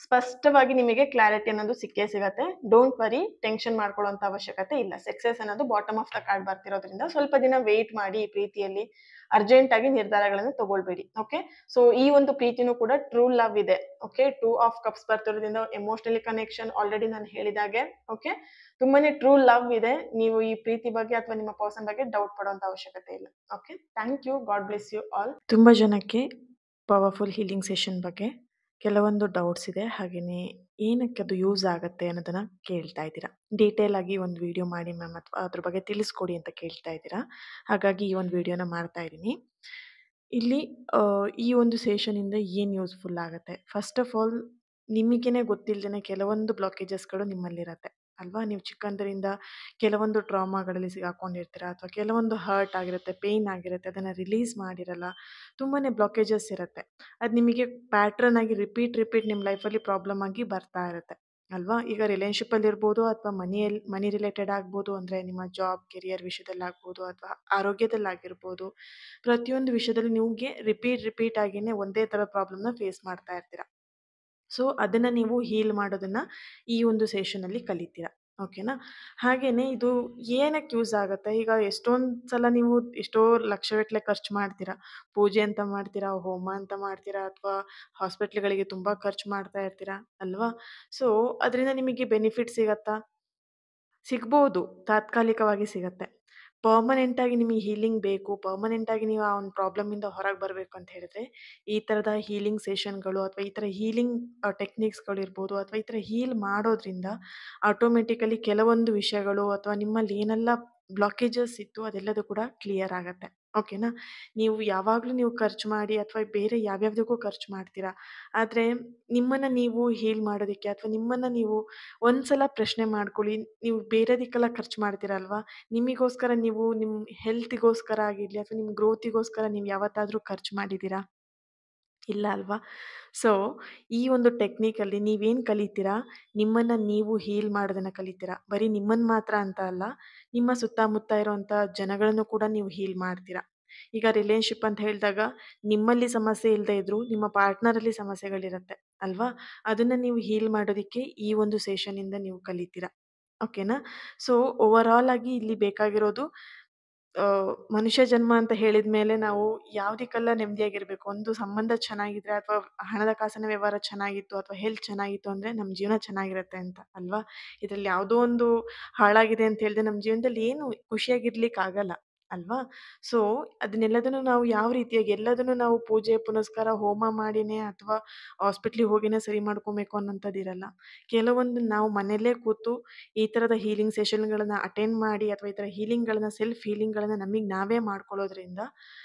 ಸ್ಪಷ್ಟವಾಗಿ ನಿಮಗೆ ಕ್ಲಾರಿಟಿ ಅನ್ನೋದು ಸಿಕ್ಕೇ ಸಿಗತ್ತೆ. ಡೋಂಟ್ ವರಿ, ಟೆನ್ಷನ್ ಮಾಡ್ಕೊಳ್ಳುವಂತ ಅವಶ್ಯಕತೆ ಇಲ್ಲ. ಸಕ್ಸೆಸ್ ಅನ್ನೋದು ಬಾಟಮ್ ಆಫ್ ದ ಕಾರ್ಡ್ ಬರ್ತಿರೋದ್ರಿಂದ ಸ್ವಲ್ಪ ದಿನ ವೇಟ್ ಮಾಡಿ ಈ ಪ್ರೀತಿಯಲ್ಲಿ. ಅರ್ಜೆಂಟ್ ಆಗಿ ನಿರ್ಧಾರಗಳನ್ನು ತಗೊಳ್ಬೇಡಿ. ಓಕೆ. ಸೊ ಈ ಒಂದು ಪ್ರೀತಿನೂ ಕೂಡ ಟ್ರೂ ಲವ್ ಇದೆ. ಓಕೆ. 2 ಆಫ್ ಕಪ್ಸ್ ಬರ್ತಿರೋದ್ರಿಂದ ಎಮೋಷನಲಿ ಕನೆಕ್ಷನ್ ಆಲ್ರೆಡಿ ನಾನು ಹೇಳಿದಾಗೆ. ಓಕೆ. ತುಂಬಾನೇ ಟ್ರೂ ಲವ್ ಇದೆ. ನೀವು ಈ ಪ್ರೀತಿ ಬಗ್ಗೆ ಅಥವಾ ನಿಮ್ಮ ಪರ್ಸನ್ ಬಗ್ಗೆ ಡೌಟ್ ಪಡುವಂತ ಅವಶ್ಯಕತೆ ಇಲ್ಲ. Okay. Thank you. God bless you all. ತುಂಬಾ ಜನಕ್ಕೆ ಪವರ್ಫುಲ್ ಹೀಲಿಂಗ್ ಸೆಷನ್ ಬಗ್ಗೆ ಕೆಲವೊಂದು ಡೌಟ್ಸ್ ಇದೆ. ಹಾಗೆಯೇ ಏನಕ್ಕೆ ಅದು ಯೂಸ್ ಆಗುತ್ತೆ ಅನ್ನೋದನ್ನ ಕೇಳ್ತಾ ಇದ್ದೀರಾ. ಡೀಟೇಲ್ ಆಗಿ ಒಂದು ವಿಡಿಯೋ ಮಾಡಿ ಮ್ಯಾಮ್ ಅಥವಾ ಅದ್ರ ಬಗ್ಗೆ ತಿಳಿಸ್ಕೊಡಿ ಅಂತ ಕೇಳ್ತಾ ಇದ್ದೀರಾ. ಹಾಗಾಗಿ ಈ ಒಂದು ವಿಡಿಯೋನ ಮಾಡ್ತಾ ಇದ್ದೀನಿ. ಇಲ್ಲಿ ಈ ಒಂದು ಸೆಷನಿಂದ ಏನು ಯೂಸ್ಫುಲ್ ಆಗುತ್ತೆ. ಫಸ್ಟ್ ಆಫ್ ಆಲ್ ನಿಮಗೇನೆ ಗೊತ್ತಿಲ್ಲದೇನೆ ಕೆಲವೊಂದು ಬ್ಲಾಕೇಜಸ್ಗಳು ನಿಮ್ಮಲ್ಲಿರತ್ತೆ ಅಲ್ವಾ. ನೀವು ಚಿಕ್ಕಂದರಿಂದ ಕೆಲವೊಂದು ಟ್ರಾಮಾಗಳಲ್ಲಿ ಸಿಗಾಕೊಂಡಿರ್ತೀರ ಅಥವಾ ಕೆಲವೊಂದು ಹರ್ಟ್ ಆಗಿರುತ್ತೆ, ಪೇಯ್ನ್ ಆಗಿರುತ್ತೆ, ಅದನ್ನು ರಿಲೀಸ್ ಮಾಡಿರಲ್ಲ. ತುಂಬಾ ಬ್ಲಾಕೇಜಸ್ ಇರುತ್ತೆ. ಅದು ನಿಮಗೆ ಪ್ಯಾಟ್ರನ್ ಆಗಿ ರಿಪೀಟ್ ನಿಮ್ಮ ಲೈಫಲ್ಲಿ ಪ್ರಾಬ್ಲಮ್ ಆಗಿ ಬರ್ತಾ ಇರುತ್ತೆ ಅಲ್ವಾ. ಈಗ ರಿಲೇಶನ್ಶಿಪ್ಪಲ್ಲಿ ಇರ್ಬೋದು ಅಥವಾ ಮನಿ ರಿಲೇಟೆಡ್ ಆಗ್ಬೋದು, ಅಂದರೆ ನಿಮ್ಮ ಜಾಬ್ ಕೆರಿಯರ್ ವಿಷಯದಲ್ಲಾಗ್ಬೋದು ಅಥವಾ ಆರೋಗ್ಯದಲ್ಲಾಗಿರ್ಬೋದು. ಪ್ರತಿಯೊಂದು ವಿಷಯದಲ್ಲಿ ನಿಮಗೆ ರಿಪೀಟ್ ಆಗಿನೇ ಒಂದೇ ಥರ ಪ್ರಾಬ್ಲಮ್ನ ಫೇಸ್ ಮಾಡ್ತಾ ಇರ್ತೀರ. ಸೊ ಅದನ್ನು ನೀವು ಹೀಲ್ ಮಾಡೋದನ್ನು ಈ ಒಂದು ಸೆಷನಲ್ಲಿ ಕಲಿತೀರ. ಓಕೆನಾ. ಹಾಗೆಯೇ ಇದು ಏನಕ್ಕೆ ಯೂಸ್ ಆಗುತ್ತೆ. ಈಗ ಎಷ್ಟೊಂದು ಸಲ ನೀವು ಎಷ್ಟೋ ಲಕ್ಷಗಟ್ಟಲೆ ಖರ್ಚು ಮಾಡ್ತೀರಾ. ಪೂಜೆ ಅಂತ ಮಾಡ್ತೀರಾ, ಹೋಮ ಅಂತ ಮಾಡ್ತೀರಾ ಅಥವಾ ಹಾಸ್ಪಿಟ್ಲ್ಗಳಿಗೆ ತುಂಬ ಖರ್ಚು ಮಾಡ್ತಾ ಇರ್ತೀರಾ ಅಲ್ವಾ. ಸೊ ಅದರಿಂದ ನಿಮಗೆ ಬೆನಿಫಿಟ್ ಸಿಗತ್ತಾ? ಸಿಗ್ಬೋದು, ತಾತ್ಕಾಲಿಕವಾಗಿ ಸಿಗತ್ತೆ. ಪರ್ಮನೆಂಟಾಗಿ ನಿಮಗೆ ಹೀಲಿಂಗ್ ಬೇಕು, ಪರ್ಮನೆಂಟಾಗಿ ನೀವು ಆ ಒಂದು ಪ್ರಾಬ್ಲಮಿಂದ ಹೊರಗೆ ಬರಬೇಕು ಅಂತ ಹೇಳಿದ್ರೆ ಈ ಥರದ ಹೀಲಿಂಗ್ ಸೆಷನ್ಗಳು ಅಥವಾ ಈ ಥರ ಹೀಲಿಂಗ್ ಟೆಕ್ನಿಕ್ಸ್ಗಳು ಇರ್ಬೋದು ಅಥವಾ ಈ ಥರ ಹೀಲ್ ಮಾಡೋದ್ರಿಂದ ಆಟೋಮೆಟಿಕಲಿ ಕೆಲವೊಂದು ವಿಷಯಗಳು ಅಥವಾ ನಿಮ್ಮಲ್ಲಿ ಏನೆಲ್ಲ ಬ್ಲಾಕೇಜಸ್ ಇತ್ತು ಅದೆಲ್ಲದೂ ಕೂಡ ಕ್ಲಿಯರ್ ಆಗುತ್ತೆ. ಓಕೆನಾ. ನೀವು ಖರ್ಚು ಮಾಡಿ ಅಥವಾ ಬೇರೆ ಯಾವ್ಯಾವುದಕ್ಕೂ ಖರ್ಚು ಮಾಡ್ತೀರಾ. ಆದರೆ ನಿಮ್ಮನ್ನು ನೀವು ಹೀಲ್ ಮಾಡೋದಕ್ಕೆ ಅಥವಾ ನಿಮ್ಮನ್ನು ನೀವು ಒಂದ್ಸಲ ಪ್ರಶ್ನೆ ಮಾಡ್ಕೊಳ್ಳಿ. ನೀವು ಬೇರೆದಕ್ಕೆಲ್ಲ ಖರ್ಚು ಮಾಡ್ತೀರಲ್ವಾ. ನಿಮಗೋಸ್ಕರ ನೀವು ನಿಮ್ಮ ಹೆಲ್ತಿಗೋಸ್ಕರ ಆಗಿರಲಿ ಅಥವಾ ನಿಮ್ಮ ಗ್ರೋತಿಗೋಸ್ಕರ ನೀವು ಯಾವತ್ತಾದರೂ ಖರ್ಚು ಮಾಡಿದ್ದೀರಾ? ಇಲ್ಲ ಅಲ್ವಾ. ಸೊ ಈ ಒಂದು ಟೆಕ್ನಿಕಲ್ಲಿ ನೀವೇನು ಕಲಿತೀರಾ, ನಿಮ್ಮನ್ನು ನೀವು ಹೀಲ್ ಮಾಡೋದನ್ನು ಕಲಿತೀರಾ. ಬರೀ ನಿಮ್ಮನ್ನು ಮಾತ್ರ ಅಂತ ಅಲ್ಲ, ನಿಮ್ಮ ಸುತ್ತಮುತ್ತ ಇರೋವಂಥ ಜನಗಳನ್ನು ಕೂಡ ನೀವು ಹೀಲ್ ಮಾಡ್ತೀರಾ. ಈಗ ರಿಲೇಶನ್ಶಿಪ್ ಅಂತ ಹೇಳಿದಾಗ ನಿಮ್ಮಲ್ಲಿ ಸಮಸ್ಯೆ ಇಲ್ಲದೆ ಇದ್ದರೂ ನಿಮ್ಮ ಪಾರ್ಟ್ನರಲ್ಲಿ ಸಮಸ್ಯೆಗಳಿರುತ್ತೆ ಅಲ್ವಾ. ಅದನ್ನು ನೀವು ಹೀಲ್ ಮಾಡೋದಕ್ಕೆ ಈ ಒಂದು ಸೆಷನಿಂದ ನೀವು ಕಲಿತೀರಾ. ಓಕೆನಾ. ಸೊ ಓವರ್ ಆಲ್ ಆಗಿ ಇಲ್ಲಿ ಬೇಕಾಗಿರೋದು ಮನುಷ್ಯ ಜನ್ಮ ಅಂತ ಹೇಳಿದ ಮೇಲೆ ನಾವು ಯಾವುದಕ್ಕೆಲ್ಲ ನೆಮ್ಮದಿಯಾಗಿರಬೇಕು. ಒಂದು ಸಂಬಂಧ ಚೆನ್ನಾಗಿದ್ರೆ ಅಥವಾ ಹಣದ ಕಾಸಿನ ವ್ಯವಹಾರ ಚೆನ್ನಾಗಿತ್ತು ಅಥವಾ ಹೆಲ್ತ್ ಚೆನ್ನಾಗಿತ್ತು ಅಂದರೆ ನಮ್ಮ ಜೀವನ ಚೆನ್ನಾಗಿರುತ್ತೆ ಅಂತ ಅಲ್ವಾ. ಇದರಲ್ಲಿ ಯಾವುದೋ ಒಂದು ಹಾಳಾಗಿದೆ ಅಂತ ಹೇಳಿದ್ರೆ ನಮ್ಮ ಜೀವನದಲ್ಲಿ ಏನು ಖುಷಿಯಾಗಿರ್ಲಿಕ್ಕಾಗಲ್ಲ ಅಲ್ವಾ. ಸೊ ಅದನ್ನೆಲ್ಲದನ್ನು ನಾವು ಯಾವ ರೀತಿಯಾಗಿ ಎಲ್ಲದನ್ನು ನಾವು ಪೂಜೆ ಪುನಸ್ಕಾರ ಹೋಮ ಮಾಡಿನೇ ಅಥವಾ ಹಾಸ್ಪಿಟ್ಲಿಗೆ ಹೋಗಿನೇ ಸರಿ ಮಾಡ್ಕೊಬೇಕು ಅನ್ನೋಂಥದ್ದು ಇರಲ್ಲ. ಕೆಲವೊಂದು ನಾವು ಮನೆಯಲ್ಲೇ ಕೂತು ಈ ಥರದ ಹೀಲಿಂಗ್ ಸೆಷನ್ಗಳನ್ನು ಅಟೆಂಡ್ ಮಾಡಿ ಅಥವಾ ಈ ಥರ ಹೀಲಿಂಗ್ಗಳನ್ನು ಸೆಲ್ಫ್ ಹೀಲಿಂಗ್ಗಳನ್ನು ನಮಗೆ ನಾವೇ ಮಾಡ್ಕೊಳ್ಳೋದ್ರಿಂದ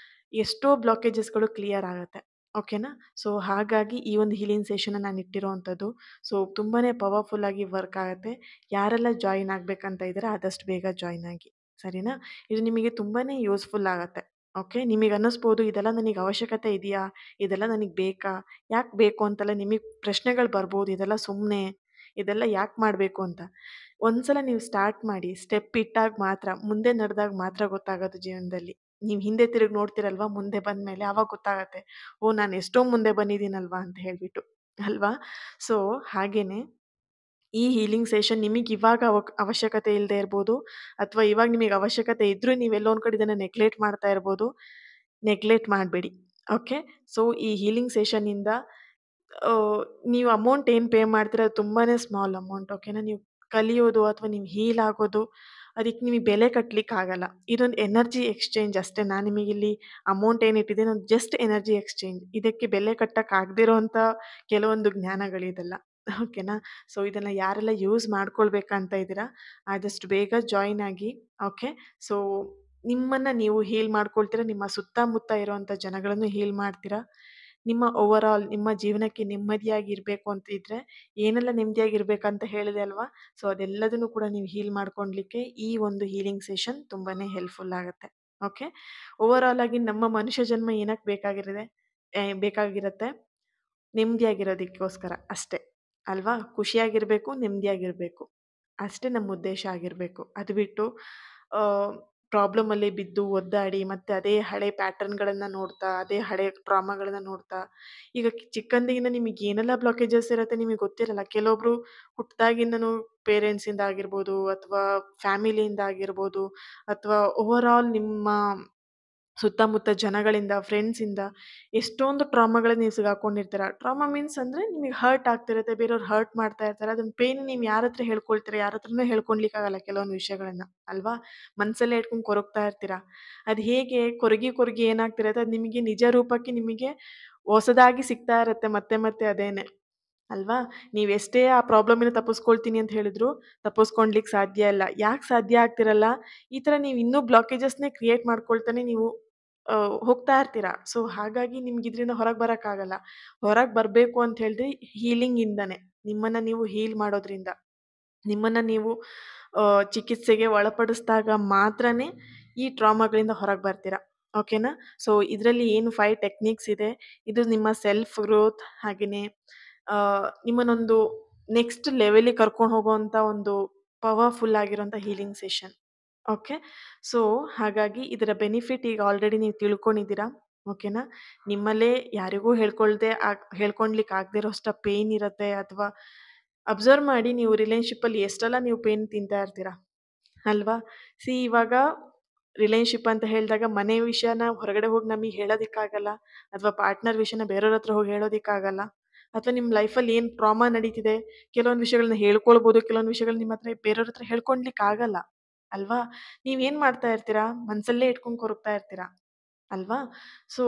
ಎಷ್ಟೋ ಬ್ಲಾಕೇಜಸ್ಗಳು ಕ್ಲಿಯರ್ ಆಗುತ್ತೆ. ಓಕೆನಾ. ಸೊ ಹಾಗಾಗಿ ಈ ಒಂದು ಹೀಲಿಂಗ್ ಸೆಷನ್ ನಾನು ಇಟ್ಟಿರೋವಂಥದ್ದು ಸೊ ತುಂಬಾ ಪವರ್ಫುಲ್ಲಾಗಿ ವರ್ಕ್ ಆಗುತ್ತೆ. ಯಾರೆಲ್ಲ ಜಾಯಿನ್ ಆಗಬೇಕಂತ ಇದ್ದಾರೆ ಆದಷ್ಟು ಬೇಗ ಜಾಯಿನ್ ಆಗಿ. ಸರಿನಾ. ಇದು ನಿಮಗೆ ತುಂಬಾ ಯೂಸ್ಫುಲ್ ಆಗುತ್ತೆ. ಓಕೆ. ನಿಮಗೆ ಅನ್ನಿಸ್ಬೋದು ಇದೆಲ್ಲ ನನಗೆ ಅವಶ್ಯಕತೆ ಇದೆಯಾ, ಇದೆಲ್ಲ ನನಗೆ ಬೇಕಾ, ಯಾಕೆ ಬೇಕು ಅಂತೆಲ್ಲ ನಿಮಗೆ ಪ್ರಶ್ನೆಗಳು ಬರ್ಬೋದು. ಇದೆಲ್ಲ ಸುಮ್ಮನೆ, ಇದೆಲ್ಲ ಯಾಕೆ ಮಾಡಬೇಕು ಅಂತ. ಒಂದ್ಸಲ ನೀವು ಸ್ಟಾರ್ಟ್ ಮಾಡಿ ಸ್ಟೆಪ್ ಇಟ್ಟಾಗ ಮಾತ್ರ, ಮುಂದೆ ನಡೆದಾಗ ಮಾತ್ರ ಗೊತ್ತಾಗೋದು ಜೀವನದಲ್ಲಿ. ನೀವು ಹಿಂದೆ ತಿರುಗಿ ನೋಡ್ತಿರಲ್ವಾ ಮುಂದೆ ಬಂದ ಮೇಲೆ, ಆವಾಗ ಗೊತ್ತಾಗತ್ತೆ ಓ ನಾನು ಎಷ್ಟೋ ಮುಂದೆ ಬಂದಿದ್ದೀನಲ್ವಾ ಅಂತ ಹೇಳಿಬಿಟ್ಟು ಅಲ್ವಾ. ಸೊ ಹಾಗೇನೆ ಈ ಹೀಲಿಂಗ್ ಸೆಷನ್ ನಿಮಗೆ ಇವಾಗ ಅವಶ್ಯಕತೆ ಇಲ್ಲದೆ ಇರ್ಬೋದು ಅಥವಾ ಇವಾಗ ನಿಮಗೆ ಅವಶ್ಯಕತೆ ಇದ್ದರೂ ನೀವೆಲ್ಲೋ ಒಂದು ಕಡೆ ಇದನ್ನು ನೆಗ್ಲೆಕ್ಟ್ ಮಾಡ್ತಾ ಇರ್ಬೋದು. ನೆಗ್ಲೆಕ್ಟ್ ಮಾಡಬೇಡಿ. ಓಕೆ. ಸೊ ಈ ಹೀಲಿಂಗ್ ಸೆಷನ್ನಿಂದ ನೀವು ಅಮೌಂಟ್ ಏನು ಪೇ ಮಾಡ್ತೀರ ಅದು ತುಂಬಾ ಸ್ಮಾಲ್ ಅಮೌಂಟ್. ಓಕೆನಾ. ನೀವು ಕಲಿಯೋದು ಅಥವಾ ನೀವು ಹೀಲ್ ಆಗೋದು ಅದಕ್ಕೆ ನಿಮಗೆ ಬೆಲೆ ಕಟ್ಟಲಿಕ್ಕಾಗಲ್ಲ. ಇದೊಂದು ಎನರ್ಜಿ ಎಕ್ಸ್ಚೇಂಜ್ ಅಷ್ಟೇ. ನಾನು ನಿಮಗಿಲ್ಲಿ ಅಮೌಂಟ್ ಏನು ಇಟ್ಟಿದ್ದೀನಿ ಅದು ಜಸ್ಟ್ ಎನರ್ಜಿ ಎಕ್ಸ್ಚೇಂಜ್. ಇದಕ್ಕೆ ಬೆಲೆ ಕಟ್ಟಕ್ಕಾಗದಿರೋಂಥ ಕೆಲವೊಂದು ಜ್ಞಾನಗಳಿದೆಲ್ಲ. ಓಕೆನಾ. ಸೊ ಇದನ್ನು ಯಾರೆಲ್ಲ ಯೂಸ್ ಮಾಡ್ಕೊಳ್ಬೇಕಂತ ಇದ್ದೀರಾ ಆದಷ್ಟು ಬೇಗ ಜಾಯಿನ್ ಆಗಿ. ಓಕೆ. ಸೊ ನಿಮ್ಮನ್ನು ನೀವು ಹೀಲ್ ಮಾಡ್ಕೊಳ್ತೀರಾ, ನಿಮ್ಮ ಸುತ್ತಮುತ್ತ ಇರುವಂಥ ಜನಗಳನ್ನು ಹೀಲ್ ಮಾಡ್ತೀರಾ. ನಿಮ್ಮ ಓವರ್ ಆಲ್ ನಿಮ್ಮ ಜೀವನಕ್ಕೆ ನೆಮ್ಮದಿಯಾಗಿರಬೇಕು ಅಂತ ಇದ್ದರೆ ಏನೆಲ್ಲ ನೆಮ್ಮದಿಯಾಗಿರ್ಬೇಕಂತ ಹೇಳಿದೆ ಅಲ್ವಾ. ಸೊ ಅದೆಲ್ಲದನ್ನು ಕೂಡ ನೀವು ಹೀಲ್ ಮಾಡ್ಕೊಳ್ಲಿಕ್ಕೆ ಈ ಒಂದು ಹೀಲಿಂಗ್ ಸೆಷನ್ ತುಂಬಾ ಹೆಲ್ಪ್ಫುಲ್ ಆಗುತ್ತೆ. ಓಕೆ. ಓವರಾಲ್ ಆಗಿ ನಮ್ಮ ಮನುಷ್ಯ ಜನ್ಮ ಏನಕ್ಕೆ ಬೇಕಾಗಿರುತ್ತೆ? ನೆಮ್ಮದಿಯಾಗಿರೋದಕ್ಕೋಸ್ಕರ ಅಷ್ಟೇ ಅಲ್ವಾ? ಖುಷಿಯಾಗಿರಬೇಕು, ನೆಮ್ಮದಿಯಾಗಿರಬೇಕು. ಅಷ್ಟೇ ನಮ್ಮ ಉದ್ದೇಶ ಆಗಿರಬೇಕು. ಅದು ಬಿಟ್ಟು ಪ್ರಾಬ್ಲಮಲ್ಲಿ ಬಿದ್ದು ಒದ್ದಾಡಿ ಮತ್ತೆ ಅದೇ ಹಳೆ ಪ್ಯಾಟರ್ನ್‌ಗಳನ್ನ ನೋಡ್ತಾ, ಅದೇ ಹಳೆ ಟ್ರಾಮಾಗಳನ್ನ ನೋಡ್ತಾ, ಈಗ ಚಿಕ್ಕಂದಿನಿಂದ ನಿಮಗೆ ಏನೆಲ್ಲ ಬ್ಲಾಕೇಜಸ್ ಇರುತ್ತೆ ನಿಮಗೆ ಗೊತ್ತಿರಲ್ಲ. ಕೆಲವೊಬ್ರು ಹುಟ್ದಾಗಿಂದನೂ ಪೇರೆಂಟ್ಸಿಂದ ಆಗಿರ್ಬೋದು, ಅಥವಾ ಫ್ಯಾಮಿಲಿಯಿಂದ ಆಗಿರ್ಬೋದು, ಅಥವಾ ಓವರಾಲ್ ನಿಮ್ಮ ಸುತ್ತಮುತ್ತ ಜನಗಳಿಂದ, ಫ್ರೆಂಡ್ಸಿಂದ ಎಷ್ಟೊಂದು ಟ್ರಾಮಾಗಳನ್ನ ನೀವು ಸಿಗಾಕೊಂಡಿರ್ತೀರ. ಟ್ರಾಮಾ ಮೀನ್ಸ್ ಅಂದರೆ ನಿಮಗೆ ಹರ್ಟ್ ಆಗ್ತಿರುತ್ತೆ, ಬೇರೆಯವ್ರು ಹರ್ಟ್ ಮಾಡ್ತಾ ಇರ್ತಾರೆ. ಅದನ್ನ ಪೇಯ್ನ್ ನೀವು ಯಾರ ಹತ್ರ ಹೇಳ್ಕೊಳ್ತೀರ? ಯಾರ ಹತ್ರನೂ ಹೇಳ್ಕೊಳ್ಲಿಕ್ಕಾಗಲ್ಲ ಕೆಲವೊಂದು ವಿಷಯಗಳನ್ನ ಅಲ್ವಾ? ಮನಸ್ಸಲ್ಲೇ ಇಟ್ಕೊಂಡು ಕೊರಗ್ತಾ ಇರ್ತೀರ. ಅದು ಹೇಗೆ ಕೊರಗಿ ಕೊರಗಿ ಏನಾಗ್ತಿರುತ್ತೆ, ಅದು ನಿಮಗೆ ನಿಜ ರೂಪಕ್ಕೆ ನಿಮಗೆ ಹೊಸದಾಗಿ ಸಿಗ್ತಾ ಇರುತ್ತೆ ಮತ್ತೆ ಮತ್ತೆ ಅದೇನೆ ಅಲ್ವಾ? ನೀವೆಷ್ಟೇ ಆ ಪ್ರಾಬ್ಲಮಿಂದ ತಪ್ಪಿಸ್ಕೊಳ್ತೀನಿ ಅಂತ ಹೇಳಿದ್ರು ತಪ್ಪಿಸ್ಕೊಳ್ಲಿಕ್ಕೆ ಸಾಧ್ಯ ಇಲ್ಲ. ಯಾಕೆ ಸಾಧ್ಯ ಆಗ್ತಿರಲ್ಲ? ಈ ಥರ ನೀವು ಇನ್ನೂ ಬ್ಲಾಕೇಜಸ್‌ನೇ ಕ್ರಿಯೇಟ್ ಮಾಡ್ಕೊಳ್ತಾನೆ ನೀವು ಹೋಗ್ತಾ ಇರ್ತೀರ. ಸೊ, ಹಾಗಾಗಿ ನಿಮ್ಗೆ ಇದರಿಂದ ಹೊರಗೆ ಬರೋಕ್ಕಾಗಲ್ಲ. ಹೊರಗೆ ಬರಬೇಕು ಅಂತ ಹೇಳಿದ್ರೆ ಹೀಲಿಂಗಿಂದನೇ. ನಿಮ್ಮನ್ನ ನೀವು ಹೀಲ್ ಮಾಡೋದ್ರಿಂದ. ನಿಮ್ಮನ್ನ ನೀವು ಚಿಕಿತ್ಸೆಗೆ ಒಳಪಡಿಸಿದಾಗ ಮಾತ್ರನೇ ಈ ಟ್ರಾಮಾಗಳಿಂದ ಹೊರಗೆ ಬರ್ತೀರಾ. ಓಕೆನಾ? ಸೊ, ಇದರಲ್ಲಿ ಏನು 5 ಟೆಕ್ನಿಕ್ಸ್ ಇದೆ. ಇದು ನಿಮ್ಮ ಸೆಲ್ಫ್ ಗ್ರೋತ್ ಹಾಗೆಯೇ ನಿಮ್ಮನ್ನೊಂದು ನೆಕ್ಸ್ಟ್ ಲೆವೆಲಿಗೆ ಕರ್ಕೊಂಡು ಹೋಗುವಂಥ ಒಂದು ಪವರ್‌ಫುಲ್ ಆಗಿರುವಂಥ ಹೀಲಿಂಗ್ ಸೆಷನ್. ಓಕೆ. ಸೊ, ಹಾಗಾಗಿ ಇದರ ಬೆನಿಫಿಟ್ ಈಗ ಆಲ್ರೆಡಿ ನೀವು ತಿಳ್ಕೊಂಡಿದ್ದೀರಾ. ಓಕೆನಾ? ನಿಮ್ಮಲ್ಲೇ ಯಾರಿಗೂ ಹೇಳ್ಕೊಳ್ಲಿಕ್ಕೆ ಆಗದೇ ಇರೋಷ್ಟು ಪೇಯ್ನ್ ಇರುತ್ತೆ, ಅಥವಾ ಅಬ್ಸರ್ವ್ ಮಾಡಿ ನೀವು ರಿಲೇಶನ್‌ಶಿಪ್ಪಲ್ಲಿ ಎಷ್ಟೆಲ್ಲ ನೀವು ಪೇಯ್ನ್ ತಿಂತಾ ಇರ್ತೀರಾ ಅಲ್ವಾ? ಇವಾಗ ರಿಲೇಶನ್‌ಶಿಪ್ ಅಂತ ಹೇಳಿದಾಗ ಮನೆ ವಿಷಯನ ಹೊರಗಡೆ ಹೋಗಿ ನಮಗೆ ಹೇಳೋದಕ್ಕಾಗಲ್ಲ, ಅಥವಾ ಪಾರ್ಟ್ನರ್ ವಿಷಯನ ಬೇರೆಯವ್ರ ಹತ್ರ ಹೋಗಿ ಹೇಳೋದಕ್ಕಾಗಲ್ಲ, ಅಥವಾ ನಿಮ್ಮ ಲೈಫಲ್ಲಿ ಏನು ಟ್ರಾಮಾ ನಡೀತಿದೆ, ಕೆಲವೊಂದು ವಿಷಯಗಳನ್ನ ಹೇಳ್ಕೊಳ್ಬೋದು, ಕೆಲವೊಂದು ವಿಷಯಗಳನ್ನ ನಿಮ್ಮ ಹತ್ರ ಬೇರೆಯವ್ರ ಹತ್ರ ಹೇಳ್ಕೊಳ್ಲಿಕ್ಕಾಗಲ್ಲ ಅಲ್ವಾ? ನೀವೇನು ಮಾಡ್ತಾ ಇರ್ತೀರಾ? ಮನಸ್ಸಲ್ಲೇ ಇಟ್ಕೊಂಡು ಕೊರಗ್ತಾ ಇರ್ತೀರಾ ಅಲ್ವಾ? ಸೊ,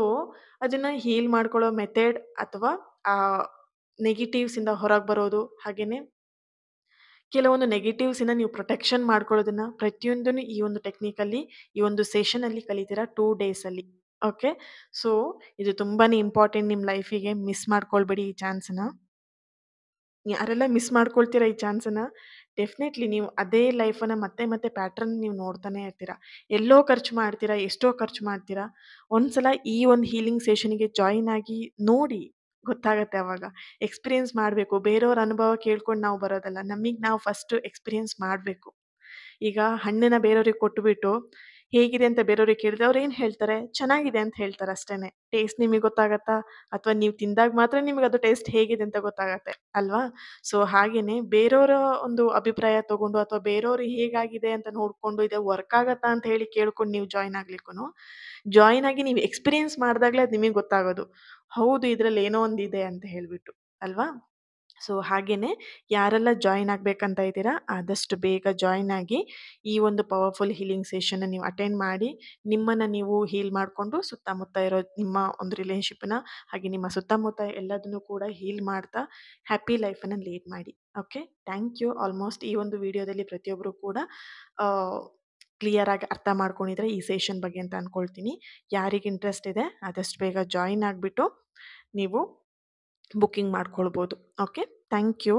ಅದನ್ನ ಹೀಲ್ ಮಾಡ್ಕೊಳ್ಳೋ ಮೆಥಡ್ ಅಥವಾ ಆ ನೆಗೆಟಿವ್ಸಿಂದ ಹೊರಗೆ ಬರೋದು, ಹಾಗೇನೆ ಕೆಲವೊಂದು ನೆಗೆಟಿವ್ಸಿಂದ ನೀವು ಪ್ರೊಟೆಕ್ಷನ್ ಮಾಡ್ಕೊಳ್ಳೋದನ್ನ ಪ್ರತಿಯೊಂದನ್ನು ಈ ಒಂದು ಟೆಕ್ನಿಕಲ್ಲಿ, ಈ ಒಂದು ಸೆಷನಲ್ಲಿ ಕಲಿತೀರಾ 2 ಡೇಸಲ್ಲಿ. ಓಕೆ. ಸೊ, ಇದು ತುಂಬಾನೇ ಇಂಪಾರ್ಟೆಂಟ್ ನಿಮ್ಮ ಲೈಫಿಗೆ. ಮಿಸ್ ಮಾಡ್ಕೊಳ್ಬೇಡಿ ಈ ಚಾನ್ಸನ್ನ. ಯಾರೆಲ್ಲ ಮಿಸ್ ಮಾಡ್ಕೊಳ್ತೀರಾ ಈ ಚಾನ್ಸನ್ನ, ಡೆಫಿನೆಟ್ಲಿ ನೀವು ಅದೇ ಲೈಫನ್ನ ಮತ್ತೆ ಮತ್ತೆ ಪ್ಯಾಟರ್ನ್ ನೀವು ನೋಡ್ತಾನೆ ಇರ್ತೀರಾ. ಎಲ್ಲೋ ಖರ್ಚು ಮಾಡ್ತೀರಾ, ಎಷ್ಟೋ ಖರ್ಚು ಮಾಡ್ತೀರಾ. ಒಂದ್ಸಲ ಈ ಒಂದು ಹೀಲಿಂಗ್ ಸೆಷನ್‌ಗೆ ಜಾಯಿನ್ ಆಗಿ ನೋಡಿ, ಗೊತ್ತಾಗತ್ತೆ ಅವಾಗ. ಎಕ್ಸ್‌ಪೀರಿಯನ್ಸ್ ಮಾಡಬೇಕು. ಬೇರೆಯವ್ರ ಅನುಭವ ಕೇಳ್ಕೊಂಡು ನಾವು ಬರೋದಲ್ಲ. ನಮಗೆ ನಾವು ಫಸ್ಟು ಎಕ್ಸ್‌ಪೀರಿಯನ್ಸ್ ಮಾಡಬೇಕು. ಈಗ ಹಣ್ಣನ್ನ ಬೇರೆಯವ್ರಿಗೆ ಕೊಟ್ಬಿಟ್ಟು ಹೇಗಿದೆ ಅಂತ ಬೇರೆಯವ್ರಿಗೆ ಕೇಳಿದ್ರೆ ಅವ್ರೇನು ಹೇಳ್ತಾರೆ? ಚೆನ್ನಾಗಿದೆ ಅಂತ ಹೇಳ್ತಾರೆ ಅಷ್ಟೇನೆ. ಟೇಸ್ಟ್ ನಿಮಗೆ ಗೊತ್ತಾಗತ್ತಾ? ಅಥವಾ ನೀವು ತಿಂದಾಗ ಮಾತ್ರ ನಿಮಗೆ ಅದು ಟೇಸ್ಟ್ ಹೇಗಿದೆ ಅಂತ ಗೊತ್ತಾಗತ್ತೆ ಅಲ್ವಾ? ಸೊ, ಹಾಗೇನೆ ಬೇರೆಯವರ ಒಂದು ಅಭಿಪ್ರಾಯ ತಗೊಂಡು, ಅಥವಾ ಬೇರೆಯವ್ರು ಹೇಗಾಗಿದೆ ಅಂತ ನೋಡ್ಕೊಂಡು ಇದು ವರ್ಕ್ ಆಗತ್ತಾ ಅಂತ ಹೇಳಿ ಕೇಳ್ಕೊಂಡು ನೀವು ಜಾಯಿನ್ ಆಗ್ಲಿಕ್ಕೂನು, ಜಾಯಿನ್ ಆಗಿ ನೀವು ಎಕ್ಸ್‌ಪೀರಿಯನ್ಸ್ ಮಾಡಿದಾಗಲೇ ಅದು ನಿಮಗೆ ಗೊತ್ತಾಗೋದು. ಹೌದು, ಇದರಲ್ಲಿ ಏನೋ ಒಂದಿದೆ ಅಂತ ಹೇಳ್ಬಿಟ್ಟು ಅಲ್ವಾ? ಸೊ, ಹಾಗೇನೆ ಯಾರೆಲ್ಲ ಜಾಯಿನ್ ಆಗಬೇಕಂತ ಇದ್ದೀರಾ ಆದಷ್ಟು ಬೇಗ ಜಾಯಿನ್ ಆಗಿ ಈ ಒಂದು ಪವರ್‌ಫುಲ್ ಹೀಲಿಂಗ್ ಸೆಷನ್ನ ನೀವು ಅಟೆಂಡ್ ಮಾಡಿ, ನಿಮ್ಮನ್ನ ನೀವು ಹೀಲ್ ಮಾಡಿಕೊಂಡು ಸುತ್ತಮುತ್ತ ಇರೋ ನಿಮ್ಮ ಒಂದು ರಿಲೇಶನ್‌ಶಿಪ್‌ನ, ಹಾಗೆ ನಿಮ್ಮ ಸುತ್ತಮುತ್ತ ಎಲ್ಲದನ್ನು ಕೂಡ ಹೀಲ್ ಮಾಡ್ತಾ ಹ್ಯಾಪಿ ಲೈಫನ್ನ ಲೀಡ್ ಮಾಡಿ. ಓಕೆ. Thank you. ಆಲ್ಮೋಸ್ಟ್ ಈ ಒಂದು ವಿಡಿಯೋದಲ್ಲಿ ಪ್ರತಿಯೊಬ್ಬರು ಕೂಡ ಕ್ಲಿಯರ್ ಆಗಿ ಅರ್ಥ ಮಾಡ್ಕೊಂಡಿದ್ರೆ ಈ ಸೆಷನ್ ಬಗ್ಗೆ ಅಂತ ಅನ್ಕೊಳ್ತೀನಿ. ಯಾರಿಗೆ ಇಂಟ್ರೆಸ್ಟ್ ಇದೆ ಆದಷ್ಟು ಬೇಗ ಜಾಯಿನ್ ಆಗಿಬಿಟ್ಟು ನೀವು ಬುಕ್ಕಿಂಗ್ ಮಾಡ್ಕೊಳ್ಬೋದು. ಓಕೆ. Thank you.